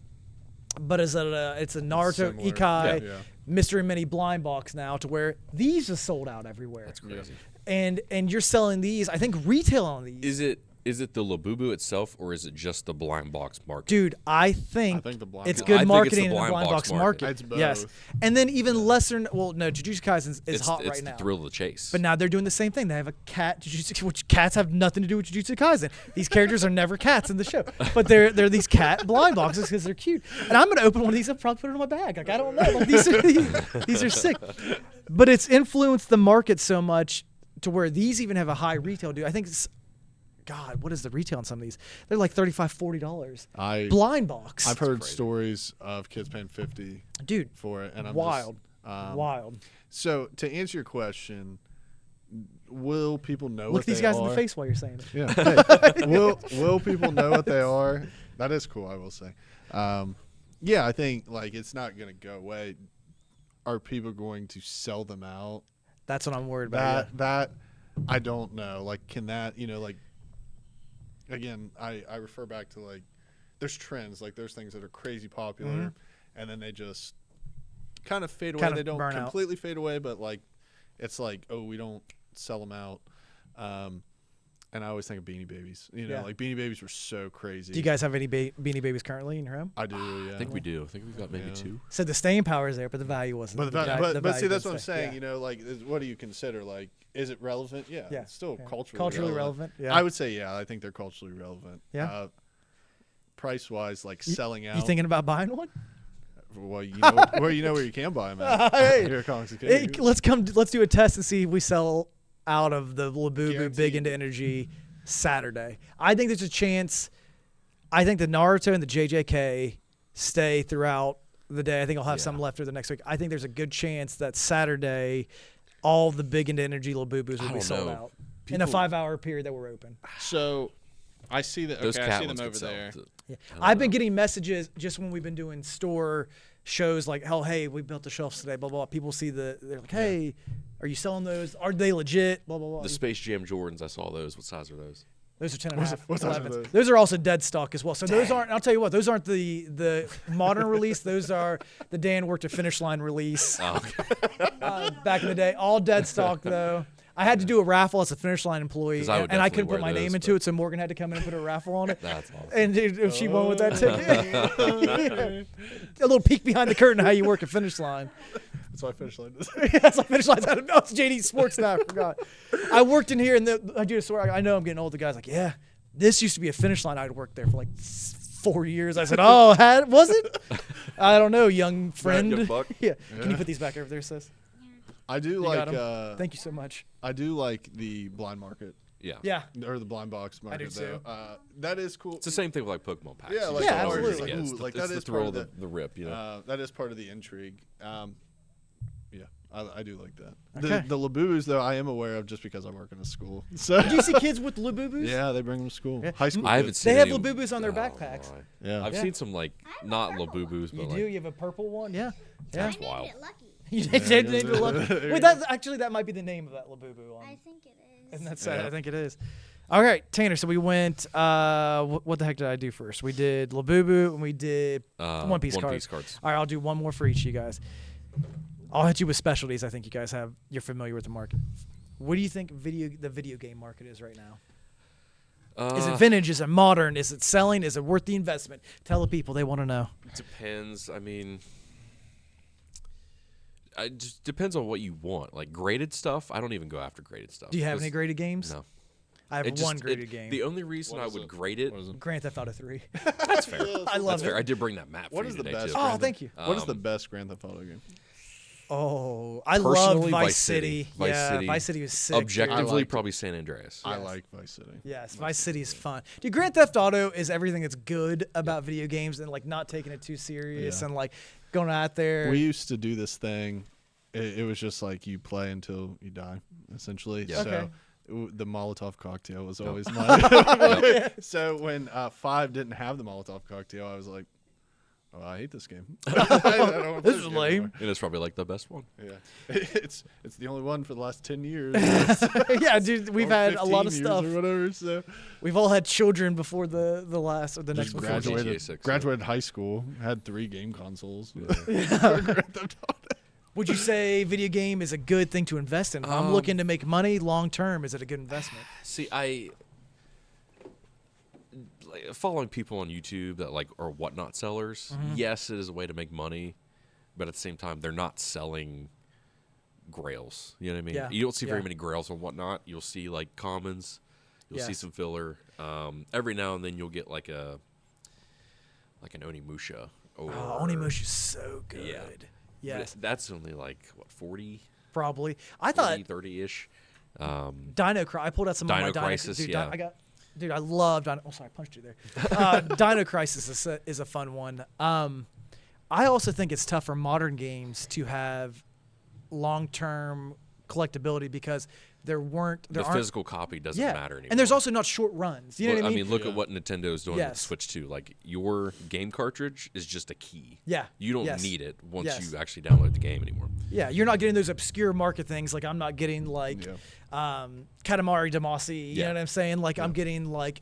but it's a Naruto Similar. Ikai. Yeah. Mystery Mini blind box now, to where these are sold out everywhere. That's crazy. And you're selling these. I think retail on these. Is it the Labubu itself, or is it just the blind box market? Dude, I think the blind it's box- good I think it's marketing the in the blind blind box box market. It's both. Yes. And then even lesser, well, no, Jujutsu Kaisen is It's hot it's right the now. thrill of the chase. But now they're doing the same thing. They have a cat, which cats have nothing to do with Jujutsu Kaisen. These characters are never cats in the show, but they're these cat blind boxes because they're cute. And I'm gonna open one of these and probably put it in my bag. Like, I don't know. Like, these are sick. But it's influenced the market so much to where these even have a high retail. Dude, I think it's, God, what is the retail on some of these? They're like $35, $40. Blind box. I've heard stories of kids paying $50 dude, for it, and I'm wild, just, wild. So to answer your question, will people know Look what these they guys are? in the face while you're saying it. Yeah. Hey, will people know what they are? That is cool, I will say. Yeah, I think like it's not gonna go away. Are people going to sell them out? That's what I'm worried about. That I don't know. Like, can that, like, again, I refer back to like there's trends, like there's things that are crazy popular and then they just kind of fade away. Kind of They don't burn out. completely fade away, but like it's like, oh, we don't sell them out. And I always think of Beanie Babies. Like Beanie Babies were so crazy. Do you guys have any Beanie Babies currently in your home? I do, yeah. I think we do. I think we've got maybe Yeah. 2. So the staying power is there, but the value wasn't. But, The but value see, that's didn't what I'm stay. saying. Yeah. Like, what do you consider? Like, is it relevant? Yeah, Yeah, it's still yeah. culturally relevant. Yeah. I would say, yeah, I think they're culturally relevant. Yeah. Price wise, like selling out. You thinking about buying one? Well, where you can buy them at. Hey. Here at Comics and Hey, Cake. let's do a test and see if we sell out of the Labubu Big Guaranteed. Into Energy Saturday. I think there's a chance. I think the Naruto and the JJK stay throughout the day. I think I'll have some left for the next week. I think there's a good chance that Saturday, all the Big Into Energy Labubus will be don't sold know. out in a 5-hour period that we're open. So, I see that. Those Okay, I cat see ones them could over sell. there. Yeah. I've been getting messages just when we've been doing store shows like, oh, hey, we built the shelves today, blah, blah, blah. People see they're like, hey, are you selling those? Are they legit? Blah, blah, blah. The Space Jam Jordans, I saw those. What size are those? Those are 10 and a half. what size are 11s. those? Those are also dead stock as well. So those aren't, I'll tell you what, those aren't the modern release. Those are the Dan worked a finish line release back in the day. All dead stock though. I had to do a raffle as a finish line employee, 'Cause I would and I definitely couldn't put wear my name those, into but- it, so Morgan had to come in and put a raffle on it. That's awesome. And dude, if she won with that ticket, a little peek behind the curtain of how you work a finish line. That's why I finished like this. That's like finish lines. No, it's JD Sports now. I forgot. I worked in here, and I do a story. I know I'm getting old. The guy's like, yeah, this used to be a finish line. I'd worked there for like 4 years. I said, oh, was it? I don't know, young friend. young buck. Yeah. Can you put these back over there, sis? I do You got like. 'em? Thank you so much. I do like the blind market Yeah. Yeah. or the blind box market. do though. too. That is cool. It's the same thing with like Pokemon packs. Yeah, You like just Yeah, always absolutely. get- Ooh, it's the- like, it's that the is thrill part of of the rip, you know. That is part of the intrigue. Yeah, I do like that. Okay. The Labubus, though, I am aware of just because I work in a school. So Do you see kids with Labubus? yeah, they bring them to school. Yeah. High school. I haven't kids. seen They have any- Labubus on their Oh, backpacks. my. Yeah. I've Yeah. seen some like not Labubus, You but do? like You have a purple one? Yeah. I Yeah. named wild. it Lucky. You named it Lucky. Wait, that might be the name of that Labubu one. I think it is. And that's Yeah. I think it is. All right, Tanner. So we went. What the heck did I do first? We did Labubu and we did One Piece cards. All right, I'll do one more for each of you guys. I'll hit you with specialties. I think you guys you're familiar with the market. What do you think the video game market is right now? Is it vintage? Is it modern? Is it selling? Is it worth the investment? Tell the people, they want to know. It depends. I mean, it just depends on what you want. Like graded stuff, I don't even go after graded stuff. Do you have 'cause- any graded games? No. I have It just- one graded game. The only reason What I is would it? grade it. What is it? Grand Theft Auto 3. That's fair. I love That's fair. it. I did bring that map What for is you the today best? too. Oh, thank you. What is the best Grand Theft Auto game? Oh, I Personally, love Vice Vice City. City. Vice Yeah, City. Vice City was sick. dude. Objectively, liked it. probably San Andreas. I Yes. like Vice City. Yes, Vice City is fun. Dude, Grand Theft Auto is everything that's good about video games and like not taking it too serious Yeah. and like going out there. We used to do this thing. It was just like you play until you die, essentially. Yeah. So Okay. the Molotov cocktail was Yep. always my. So when 5 didn't have the Molotov cocktail, I was like, "Oh, I hate this game. I don't wanna play This is game lame. anymore." And it's probably like the best one. Yeah, it's the only one for the last 10 years. Yeah, dude, we've or had a lot of 15 years stuff. or whatever. So We've all had children before the last or the next just one. GTA graduated, 6, graduated high school, had 3 game consoles. Would you say video game is a good thing to invest in? If I'm looking to make money long term, is it a good investment? See, like, following people on YouTube that like are whatnot sellers. Yes, it is a way to make money, but at the same time, they're not selling grails. You know what I mean? Yeah. You don't see very Yeah. many grails on whatnot. You'll see like commons. You'll see Yes. some filler. Every now and then, you'll get like an Onimusha. Or, Oh, Onimusha's so good. Yeah. But Yes, that's only like what 40, probably. I thought 30-ish. Dino Crisis. I pulled out some Dino of my Crisis, Dude, yeah. Dude, I love Dino. Oh, sorry, I punched you there. Dino Crisis is a fun one. I also think it's tough for modern games to have long-term collectability because there aren't Physical copy doesn't matter anymore. and there's also not short runs. You know Look, what I mean? look Yeah. at what Nintendo is doing with Yes. the Switch 2. Like, your game cartridge is just a key. Yeah. You don't Yes. need it once Yes. you actually download the game anymore. Yeah, you're not getting those obscure market things. Like I'm not getting like Yeah. Katamari Damacy. You Yeah. know what I'm saying? Like I'm getting like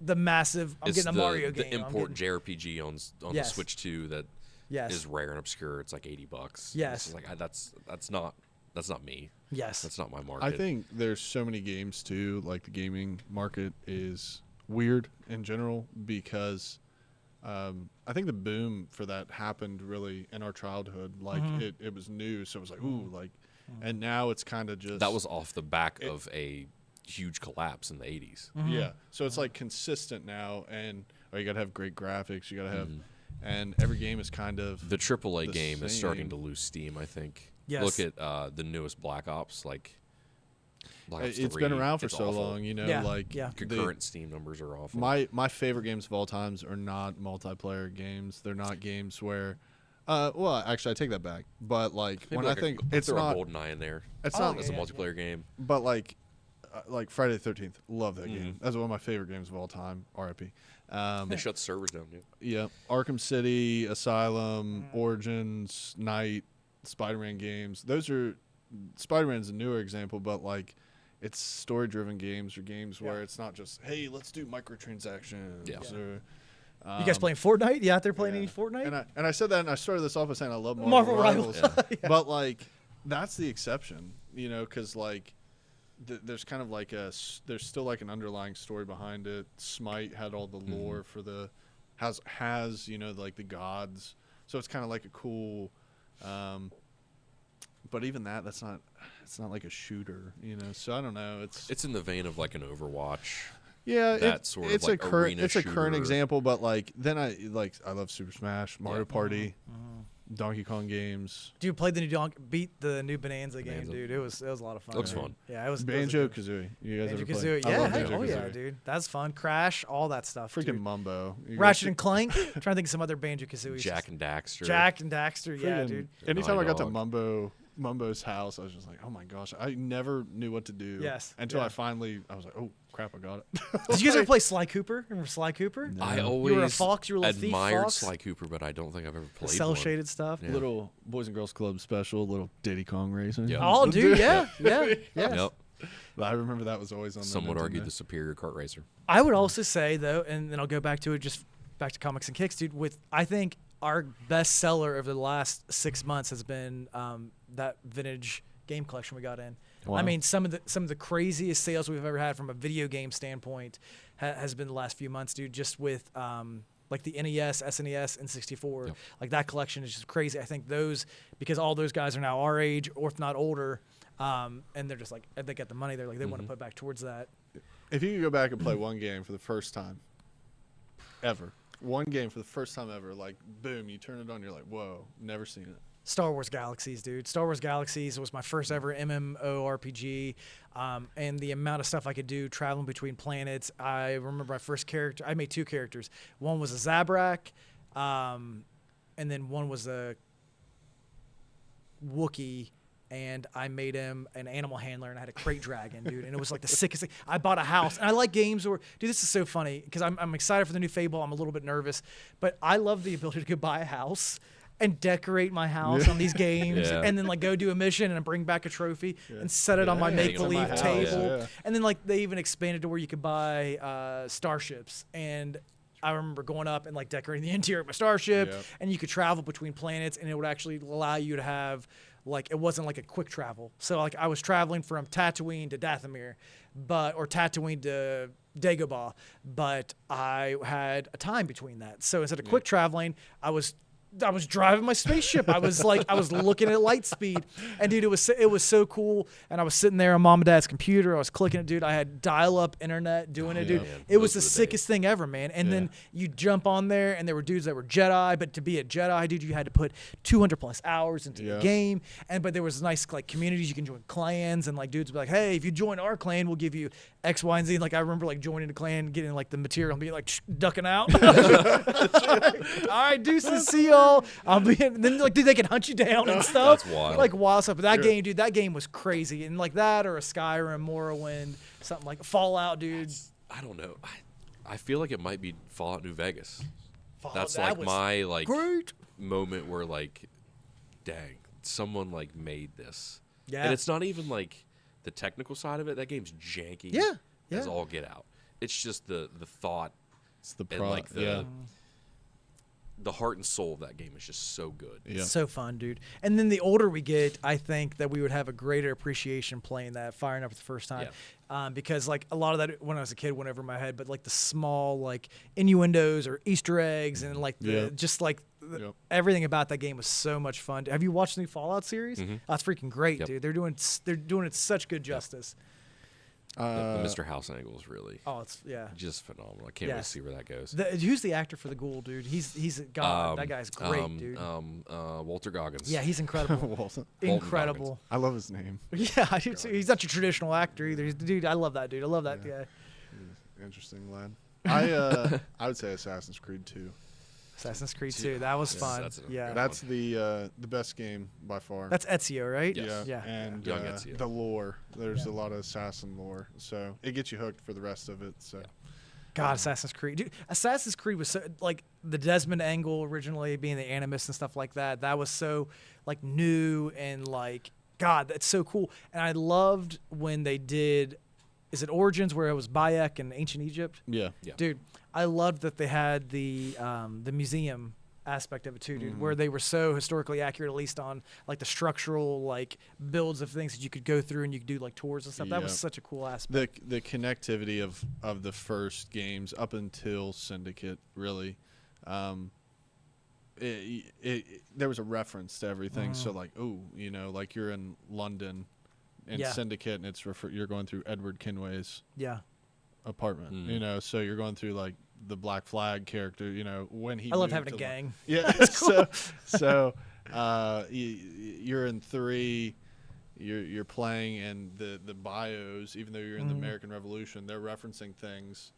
the massive. I'm It's getting a Mario the game. I'm import getting- JRPG on the Yes. Switch 2 that is Yes. rare and obscure. It's like $80. Yes. It's like that's not me. Yes. That's not my market. I think there's so many games too. Like the gaming market is weird in general because I think the boom for that happened really in our childhood. Like it was new, so it was like ooh, like, and now it's kind of just that was off the back of a huge collapse in the 80s. yeah. So it's like consistent now, and you gotta have great graphics. You gotta have, and every game is kind of The AAA the game is starting same. to lose steam, I think. Yes. Look at the newest Black Ops. Like, Black Ops It's 3, been around for it's so awful. long, you know. Yeah, Like yeah. Concurrent Steam numbers are awful. my favorite games of all times are not multiplayer games. They're not games where, well, actually, I take that back. But like Maybe when like I think it's it's not, a GoldenEye in there. it's Oh, not, It's a yeah, multiplayer game. but like Friday the 13th, love that game. That's one of my favorite games of all time. R.I.P. They shut the servers down, dude. Yeah, Arkham City, Asylum, Origins, Night, Spider-Man games. Those are Spider-Man's a newer example, but like it's story-driven games or games where it's not just hey, let's do microtransactions. Yeah. Or, You guys playing Fortnite? You out there playing yeah. any Fortnite? And I said that, and I started this off by saying I love Marvel Rivals, Rivals. Yeah. but like that's the exception, you know, because like there's kind of like there's still like an underlying story behind it. Smite had all the lore for the has you know like the gods, so it's kind of like a cool. But even that's not it's not like a shooter, you know. So I don't know. It's in the vein of like an Overwatch. Yeah, that sort of, it's like, a current arena it's a current shooter. example, but like then I love Super Smash, Mario Yeah. Party, Donkey Kong games, Dude, played the new beat the new Bonanza game, Bonanza. dude. It was a lot of fun. Looks man. fun. Yeah, it was. Banjo Kazooie. You guys Banjo ever play? Kazooie. I Yeah, love hey, Banjo oh yeah, Kazooie. dude. That's fun. Crash, all that stuff. Freaking dude. Mumbo. You Ratchet guys- and Clank. I'm trying to think of some other Banjo Kazooie. Jack and Daxter. Jack and Daxter. Yeah, freaking- dude. Anytime I got to Naughty Mumbo's house, I was just like, oh my gosh, I never knew what to do. Yes, Until yeah. I was like, oh crap, I got it. Did you guys ever play Sly Cooper? Remember Sly Cooper? I No. always You were a fox, you were a little thief admired fox? Sly Cooper, but I don't think I've ever The played cell one. shaded stuff. Yeah. Little Boys and Girls Club special, little Diddy Kong racing. Yeah. Oh, dude, yeah, yeah, yeah. Yep. I remember that was always on. Some the would argue Nintendo. the superior kart racer. I would also say though, and then I'll go back to it, just back to comics and kicks, dude. I think our best seller of the last 6 months has been that vintage game collection we got in. Wow. I mean, some of the craziest sales we've ever had from a video game standpoint has been the last few months, dude. Just with like the NES, SNES, and 64, Yep. like that collection is just crazy. I think because all those guys are now our age, or if not older, and they're just like, if they get the money, they're like, they want to put back towards that. If you could go back and play one game for the first time ever, one game for the first time ever, like boom, you turn it on, you're like, whoa, never seen it. Star Wars Galaxies, dude. Star Wars Galaxies was my first ever MMORPG, and the amount of stuff I could do traveling between planets. I remember my first character. I made 2 characters. One was a Zabrak, and then one was a Wookiee. And I made him an animal handler, and I had a crate dragon, dude. And it was like the sickest thing. I bought a house, and I like games where, dude, this is so funny because I'm excited for the new Fable. I'm a little bit nervous, but I love the ability to go buy a house and decorate my house on these games, and then like go do a mission and bring back a trophy and set it on my make believe table. And then like they even expanded to where you could buy starships, and I remember going up and like decorating the interior of my starship, and you could travel between planets, and it would actually allow you to have like, it wasn't like a quick travel. So like I was traveling from Tatooine to Dathomir, or Tatooine to Dagobah, but I had a time between that. So instead of quick traveling, I was driving my spaceship. I was looking at light speed, and dude, it was so cool. And I was sitting there on mom and dad's computer. I was clicking it, dude. I had dial-up internet doing it, dude. Man. It was the sickest thing ever, man. And then you jump on there, and there were dudes that were Jedi, but to be a Jedi, dude, you had to put 200+ hours into the game. But there was nice like communities. You can join clans, and like dudes would be like, hey, if you join our clan, we'll give you X, Y, and Z. And, like I remember like joining a clan, getting like the material, and being like ducking out. All right, deuces, see y'all. Then like, dude, they can hunt you down and stuff. That's wild. Like wild stuff. But that game, dude, that game was crazy. And like that, or a Skyrim, Morrowind, something like Fallout, dude. I don't know. I feel like it might be Fallout New Vegas. That's that like was my like great moment where like, dang, someone like made this. Yeah. And it's not even like the technical side of it. That game's janky. Yeah. As all get out. It's just the thought. It's the And like the heart and soul of that game is just so good. It's so fun, dude. And then the older we get, I think that we would have a greater appreciation playing that, firing up for the first time. Because like a lot of that when I was a kid went over my head, but like the small like innuendos or Easter eggs and like just like everything about that game was so much fun. Have you watched the new Fallout series? That's freaking great, dude. They're doing it such good justice. The Mr. House angle is really It's just phenomenal. I can't wait to see where that goes. Who's the actor for the Ghoul, dude? He's a god. That guy's great, dude. Walter Goggins. Yeah, he's incredible. Incredible. I love his name. Yeah, I do too. He's not your traditional actor either. Dude, I love that dude. I love that guy. Interesting lad. I would say Assassin's Creed 2. Assassin's Creed 2. That was fun. That's the best game by far. That's Ezio, right? Yes. And Young Ezio. the lore. There's a lot of assassin lore, so it gets you hooked for the rest of it. So, God, Assassin's Creed. Dude, Assassin's Creed was so, like the Desmond angle originally being the animus and stuff like that. That was so like new and like God, that's so cool. And I loved when they did. Is it Origins where it was Bayek in ancient Egypt? Yeah. Dude, I loved that they had the museum aspect of it too, dude, where they were so historically accurate, at least on like the structural like builds of things that you could go through and you could do like tours and stuff. That was such a cool aspect. The connectivity of the first games up until Syndicate, really. There was a reference to everything. So like, like you're in London in Syndicate, and you're going through Edward Kenway's apartment. So you're going through like the Black Flag character. When he. I love having a gang. Yeah. so you're in 3. You're playing, and the bios, even though you're in the American Revolution, they're referencing things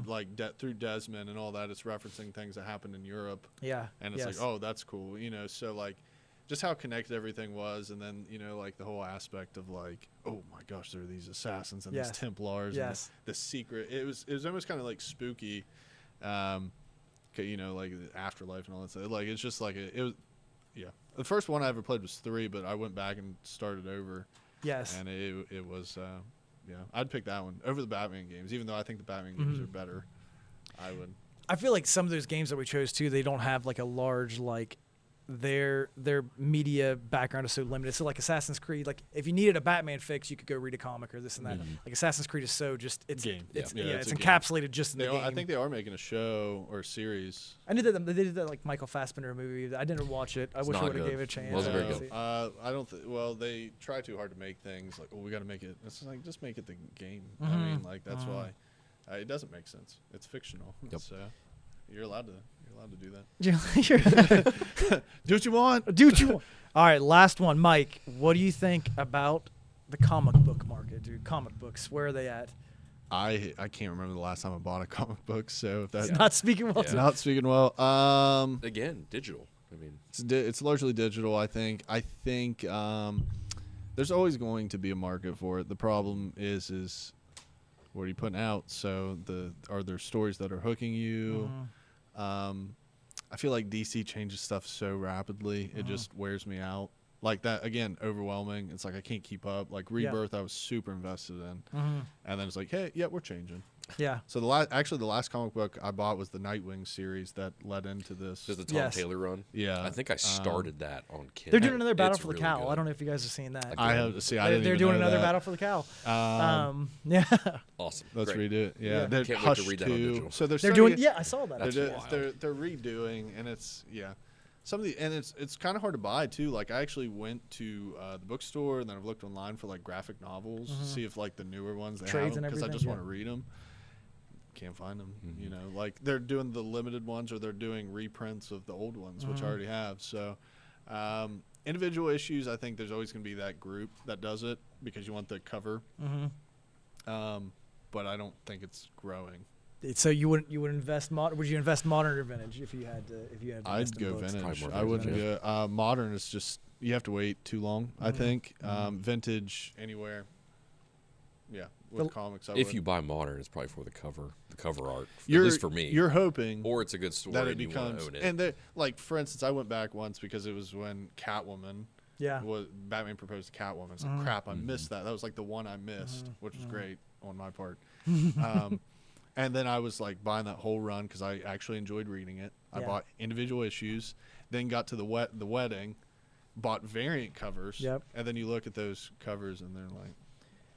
like through Desmond and all that. It's referencing things that happened in Europe. Yeah. And it's like, oh, that's cool. So like, just how connected everything was, and then like the whole aspect of like, oh my gosh, there are these assassins and these Templars and the secret. It was almost kind of like spooky, like the afterlife and all that stuff. Like it's just like it was. Yeah, the first one I ever played was 3, but I went back and started over. Yes. And it was, I'd pick that one over the Batman games, even though I think the Batman games are better. I would. I feel like some of those games that we chose too, they don't have like a large like their media background is so limited. So like Assassin's Creed, like if you needed a Batman fix, you could go read a comic or this and that. Like Assassin's Creed is so just it's game. It's It's encapsulated just in the game. I think they are making a show or a series. I knew that they did that like Michael Fassbender movie. I didn't watch it. I wish I would have gave it a chance. Wasn't very good. I don't. Well, they try too hard to make things like, we got to make it. It's like just make it the game. I mean, like that's why it doesn't make sense. It's fictional. Yep. You're allowed to do that. You're- Do what you want. Do what you want. All right, last one, Mike. What do you think about the comic book market, dude? Comic books, where are they at? I can't remember the last time I bought a comic book, so if that's It's not speaking well. it's to not speaking well. Again, digital. I mean, It's largely digital. I think there's always going to be a market for it. The problem is what are you putting out? So are there stories that are hooking you? I feel like DC changes stuff so rapidly, it just wears me out. Like that, again, overwhelming. It's like I can't keep up. Like Rebirth, I was super invested in, and then it's like, hey, yeah, we're changing. Yeah. So the last comic book I bought was the Nightwing series that led into this. does the Tom Yes. Taylor run? Yeah, I think I started that on Kid. They're doing another Battle It's for the really Cow. good. I don't know if you guys have seen that. I have see. I They're didn't even doing know another that. Battle for the Cow. Yeah. Awesome. Let's Great. redo it. Yeah, Yeah. they're Can't wait to Hush read that on 2. digital. So they're They're starting doing. it- Yeah, I saw that. That's they're, wild. they're redoing, and it's some of the and it's kind of hard to buy too. Like I actually went to the bookstore, and then I've looked online for like graphic novels to see if like the newer ones they Trades have and because I everything, just yeah. want to read them. Can't find them. Like they're doing the limited ones or they're doing reprints of the old ones, which I already have. So individual issues, I think there's always going to be that group that does it because you want the cover. But I don't think it's growing. So you would invest would you invest modern or vintage if you had to I'd invest in go books? vintage. Probably I more wouldn't vintage. go. Modern is just you have to wait too long. I think vintage anywhere. Yeah, with The- comics. I If would. you buy modern, it's probably for the cover art. You're, at least for me. you're hoping or it's a good story that it and you want becomes to own it. and they're- like for instance, I went back once because it was when Catwoman Yeah. was Batman proposed to Catwoman. It's like crap, I missed that. That was like the one I missed, which was great on my part. And then I was like buying that whole run because I actually enjoyed reading it. I Yeah. bought individual issues, then got to the wedding, bought variant covers, Yep. and then you look at those covers and they're like,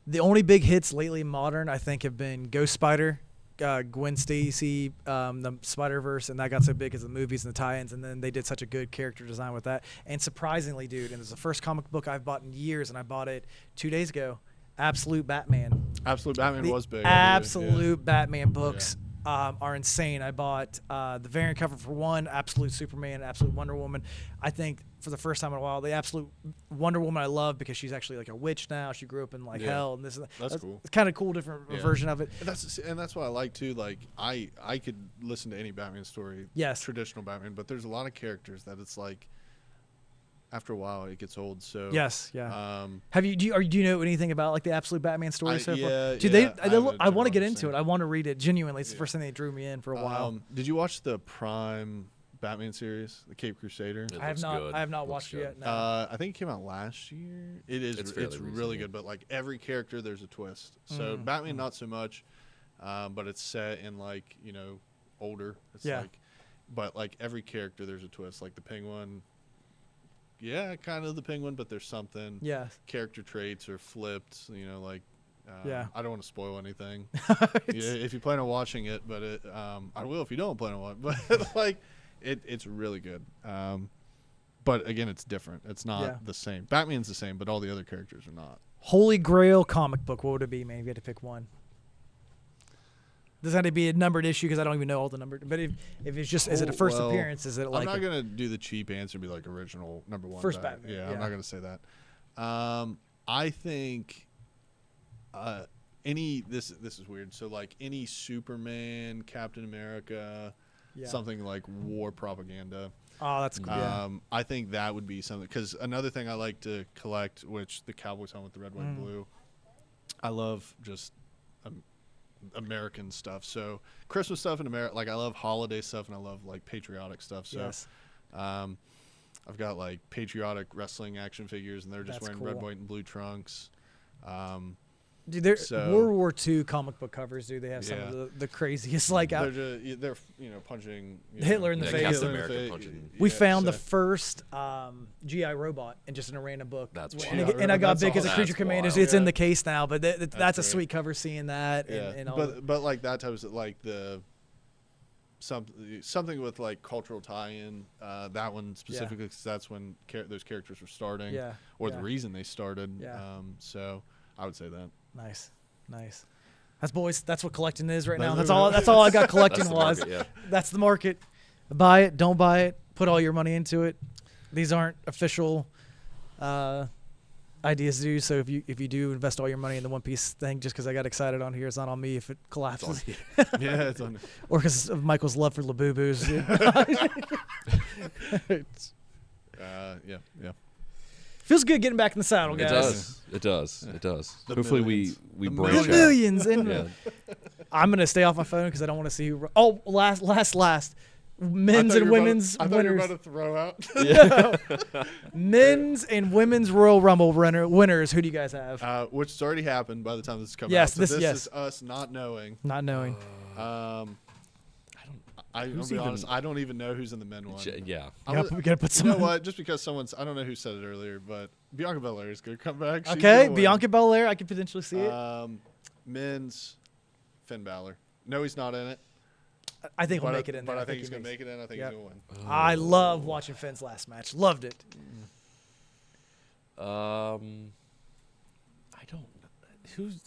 The only big hits lately modern, I think, have been Ghost Spider, Gwen Stacy, the Spider-Verse, and that got so big because of the movies and the tie-ins, and then they did such a good character design with that. And surprisingly, dude, and it's the first comic book I've bought in years, and I bought it 2 days ago, Absolute Batman. Absolute Batman The was big. Absolute Batman books are insane. I bought the variant cover for one, Absolute Superman, Absolute Wonder Woman. I think for the first time in a while, the Absolute Wonder Woman I love because she's actually like a witch now. She grew up in like Yeah. hell, and this is That's cool. It's kind of cool, different Yeah. version of it. And that's what I like too. Like I could listen to any Batman story, Yes. traditional Batman, but there's a lot of characters that it's like after a while it gets old. So Yes, yeah. Um, Have you do you know anything about like the Absolute Batman story so far? yeah, Dude, yeah, I have a I want to general get into it. understanding. I want to read it genuinely. It's the Yeah. first thing that drew me in for a while. Did you watch the Prime Batman series, the Cape Crusader? It I have looks not. good. I have not Looks watched it good. yet. No. I think it came out last year. It's It's fairly really recent, yeah. good, but like every character, there's a twist. So Batman, not so much, but it's set in like older. It's Yeah. like, but like every character, there's a twist. Like the Penguin, yeah, kind of the Penguin, but there's something. Yeah. Character traits are flipped. Like. Yeah. I don't want to spoil anything. Yeah, if you plan on watching it, but I will if you don't plan on watching. But like, it's really good. But again, it's different. It's not Yeah. the same. Batman's the same, but all the other characters are not. Holy Grail comic book. What would it be, man? If you had to pick one. Doesn't have to be a numbered issue because I don't even know all the numbers. But if it's just, is it a first Well, appearance? Is it like I'm not a- gonna do the cheap answer and be like original number one. First Batman, Yeah, yeah. I'm not gonna say that. I think any this is weird. So like any Superman, Captain America, yeah. something like war propaganda. Oh, that's cool. Yeah. I think that would be something because another thing I like to collect, which the Cowboys helmet, the red, white, and blue. I love just American stuff. So Christmas stuff in America, like I love holiday stuff and I love like patriotic stuff. So Yes. I've got like patriotic wrestling action figures and they're just That's wearing red, cool. white, and blue trunks. Dude, they're so- World War II comic book covers. Dude, they have some Yeah. of the craziest like out. They're punching Hitler in the face. Captain Hitler in the America face. punching. We Yeah, found the so- first GI robot in just in a random book. That's and, wild. and I got That's big as a awesome. Creature That's Commander. wild. It's in Yeah. the case now, but that's a great. sweet cover seeing that. Yeah, And all but like that type of like the something with like cultural tie-in. That one specifically, 'cause that's when those characters were starting, Yeah, or yeah. the reason they started. Yeah. So I would say that. Nice. That's boys. That's what collecting is right now. That's That's all I got collecting That's the was. market, yeah. That's the market. Buy it, don't buy it. Put all your money into it. These aren't official ideas to do. So if you do invest all your money in the One Piece thing, just because I got excited on here, it's not on me if it collapses, Yeah, it's on. or because of Michael's love for Labubus. Yeah. Feels good getting back in the saddle, It guys. does. It does. The Hopefully millions. we The branch The out. millions. And Yeah. I'm gonna stay off my phone because I don't want to see who. Oh, last. Men's I thought and you were about women's to- I thought you were winners. about to throw out. Men's and women's Royal Rumble winners. Who do you guys have? Which has already happened by the time this is coming Yes, out. So this- this yes. is us not knowing. Not knowing. I'm Who's gonna be even- honest. I don't even know who's in the men one. Yeah. We gotta put You some. know what? Just because I don't know who said it earlier, but Bianca Belair is going to come back. She's Okay, gonna win. Bianca Belair. I could potentially see it. Men's Finn Balor. No, he's not in it. I think he'll But make it in there. But I think he's he going to makes make it in. I think Yep. he's going to win. it. I love watching Finn's last match. Loved it. I don't.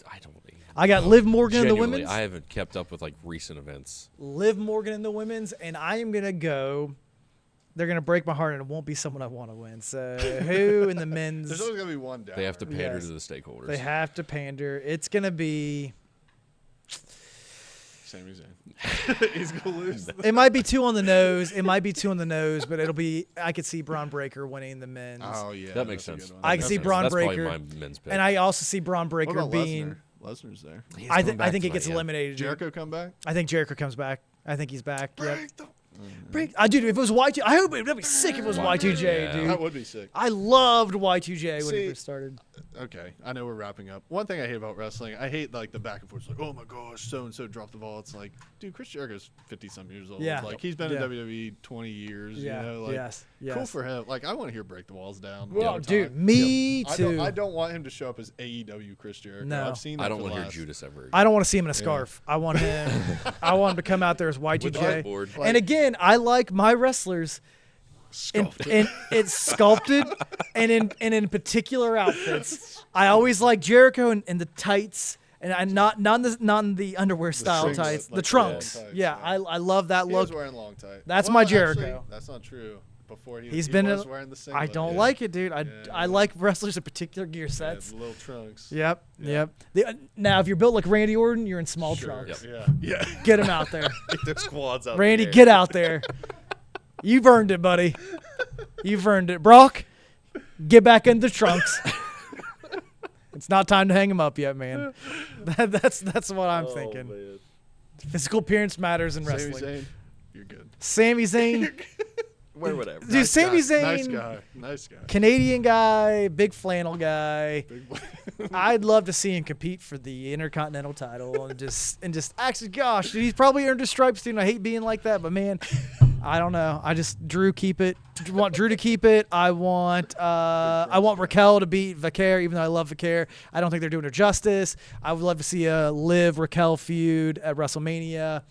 I don't. Even I got know. Liv Morgan in the Genuinely, women's. I haven't kept up with like recent events. Liv Morgan in the women's, and I am gonna go. They're gonna break my heart, and it won't be someone I want to win. So who in the men's? There's always going to be one down. They have to pander Yes. to the stakeholders. They have to pander. It's gonna be. Sami Zayn. He's going to lose. It might be two on the nose. But it'll be. I could see Braun Breaker winning the men's. Oh, yeah. That makes that's a sense. good one. I can That's see a good Braun one. That's Breaker. probably my men's pick. And I also see Braun What Breaker about being. Lesnar? Lesnar's there. He's I coming back think it tonight, gets yeah. eliminated. Jericho come back? I think Jericho comes back. I think he's back. Yep. Break the- Dude, if it was Y2, I hope that'd be sick if it was Y2J, Yeah. dude. That would be sick. I loved Y2J when See, it first started. Okay, I know we're wrapping up. One thing I hate about wrestling, I hate like the back and forth. Like, oh my gosh, so and so dropped the ball. It's like, dude, Chris Jericho's 50-some years old. Yeah. Like he's been Yeah. in WWE 20 years. Yeah. You know, like yes. cool for him. Like I want to hear break the walls down. Well, all the dude, time. me I too. don't want him to show up as AEW Chris Jericho. No. I've seen that I don't for want to hear last- Judas ever. Again. I don't want to see him in a scarf. I want him. I want him to come out there as With the Y2J. board. Like- And again, I like my wrestlers. And it's sculpted and in particular outfits. I always like Jericho in the tights and I not in the underwear style singlet, tights. like The the trunks. long tights, Yeah, yeah. I love that He look. was wearing long tight. That's Well, my actually, Jericho. that's not true. Before he He's he been was in- wearing the singlet. I don't yeah. like it, dude. I Yeah. like wrestlers in particular gear Yeah, sets. the little trunks. Yep. Yeah. Yep. Now, if you're built like Randy Orton, you're in small Sure. trunks. Yeah. Yeah. Get him out there. There's quads out Randy, get out there. You've earned it, buddy. You've earned it. Brock, get back in the trunks. It's not time to hang him up yet, man. That's what I'm thinking. Physical appearance matters in Sami wrestling. Zayn, you're good. Sami Zayn, Wear whatever. dude. Sami guy. Zayn, Nice guy. Nice guy. Canadian guy, big flannel guy. Big boy. I'd love to see him compete for the Intercontinental title and just actually, gosh, dude, he's probably earned his stripes, dude. And I hate being like that, but man, I don't know. I just keep it. Want Drew to keep it. I want Raquel to beat Vaquer, even though I love Vaquer. I don't think they're doing her justice. I would love to see a Liv Raquel feud at WrestleMania.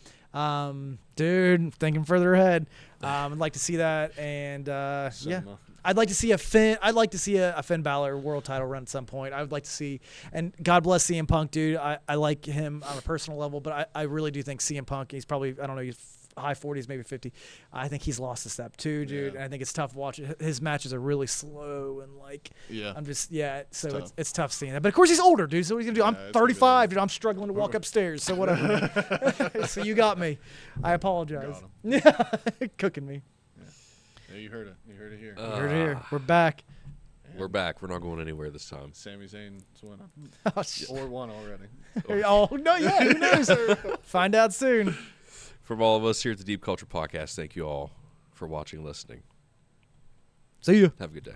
Dude, thinking further ahead. I'd like to see that, and yeah. Cinema. I'd like to see a Finn Balor world title run at some point. I would like to see, and God bless CM Punk, dude. I like him on a personal level, but I really do think CM Punk, he's probably, I don't know, he's high 40s, maybe 50. I think he's lost a step too, dude. Yeah. And I think it's tough watching. His matches are really slow and like, Yeah. I'm just, so tough. it's tough seeing that. But of course he's older, dude. So what are you gonna do? Yeah, I'm it's gonna be 35, dude. I'm struggling to walk upstairs. So whatever. So you got me. I apologize. Cooking me. Yeah, you heard it. You heard it here. You heard it here. We're back. We're back. We're not going anywhere this time. Sami Zayn's winning. Oh, shit. Or won already. Oh no, yeah, who knows? Find out soon. From all of us here at the Deep Culture Podcast, thank you all for watching and listening. See you. Have a good day.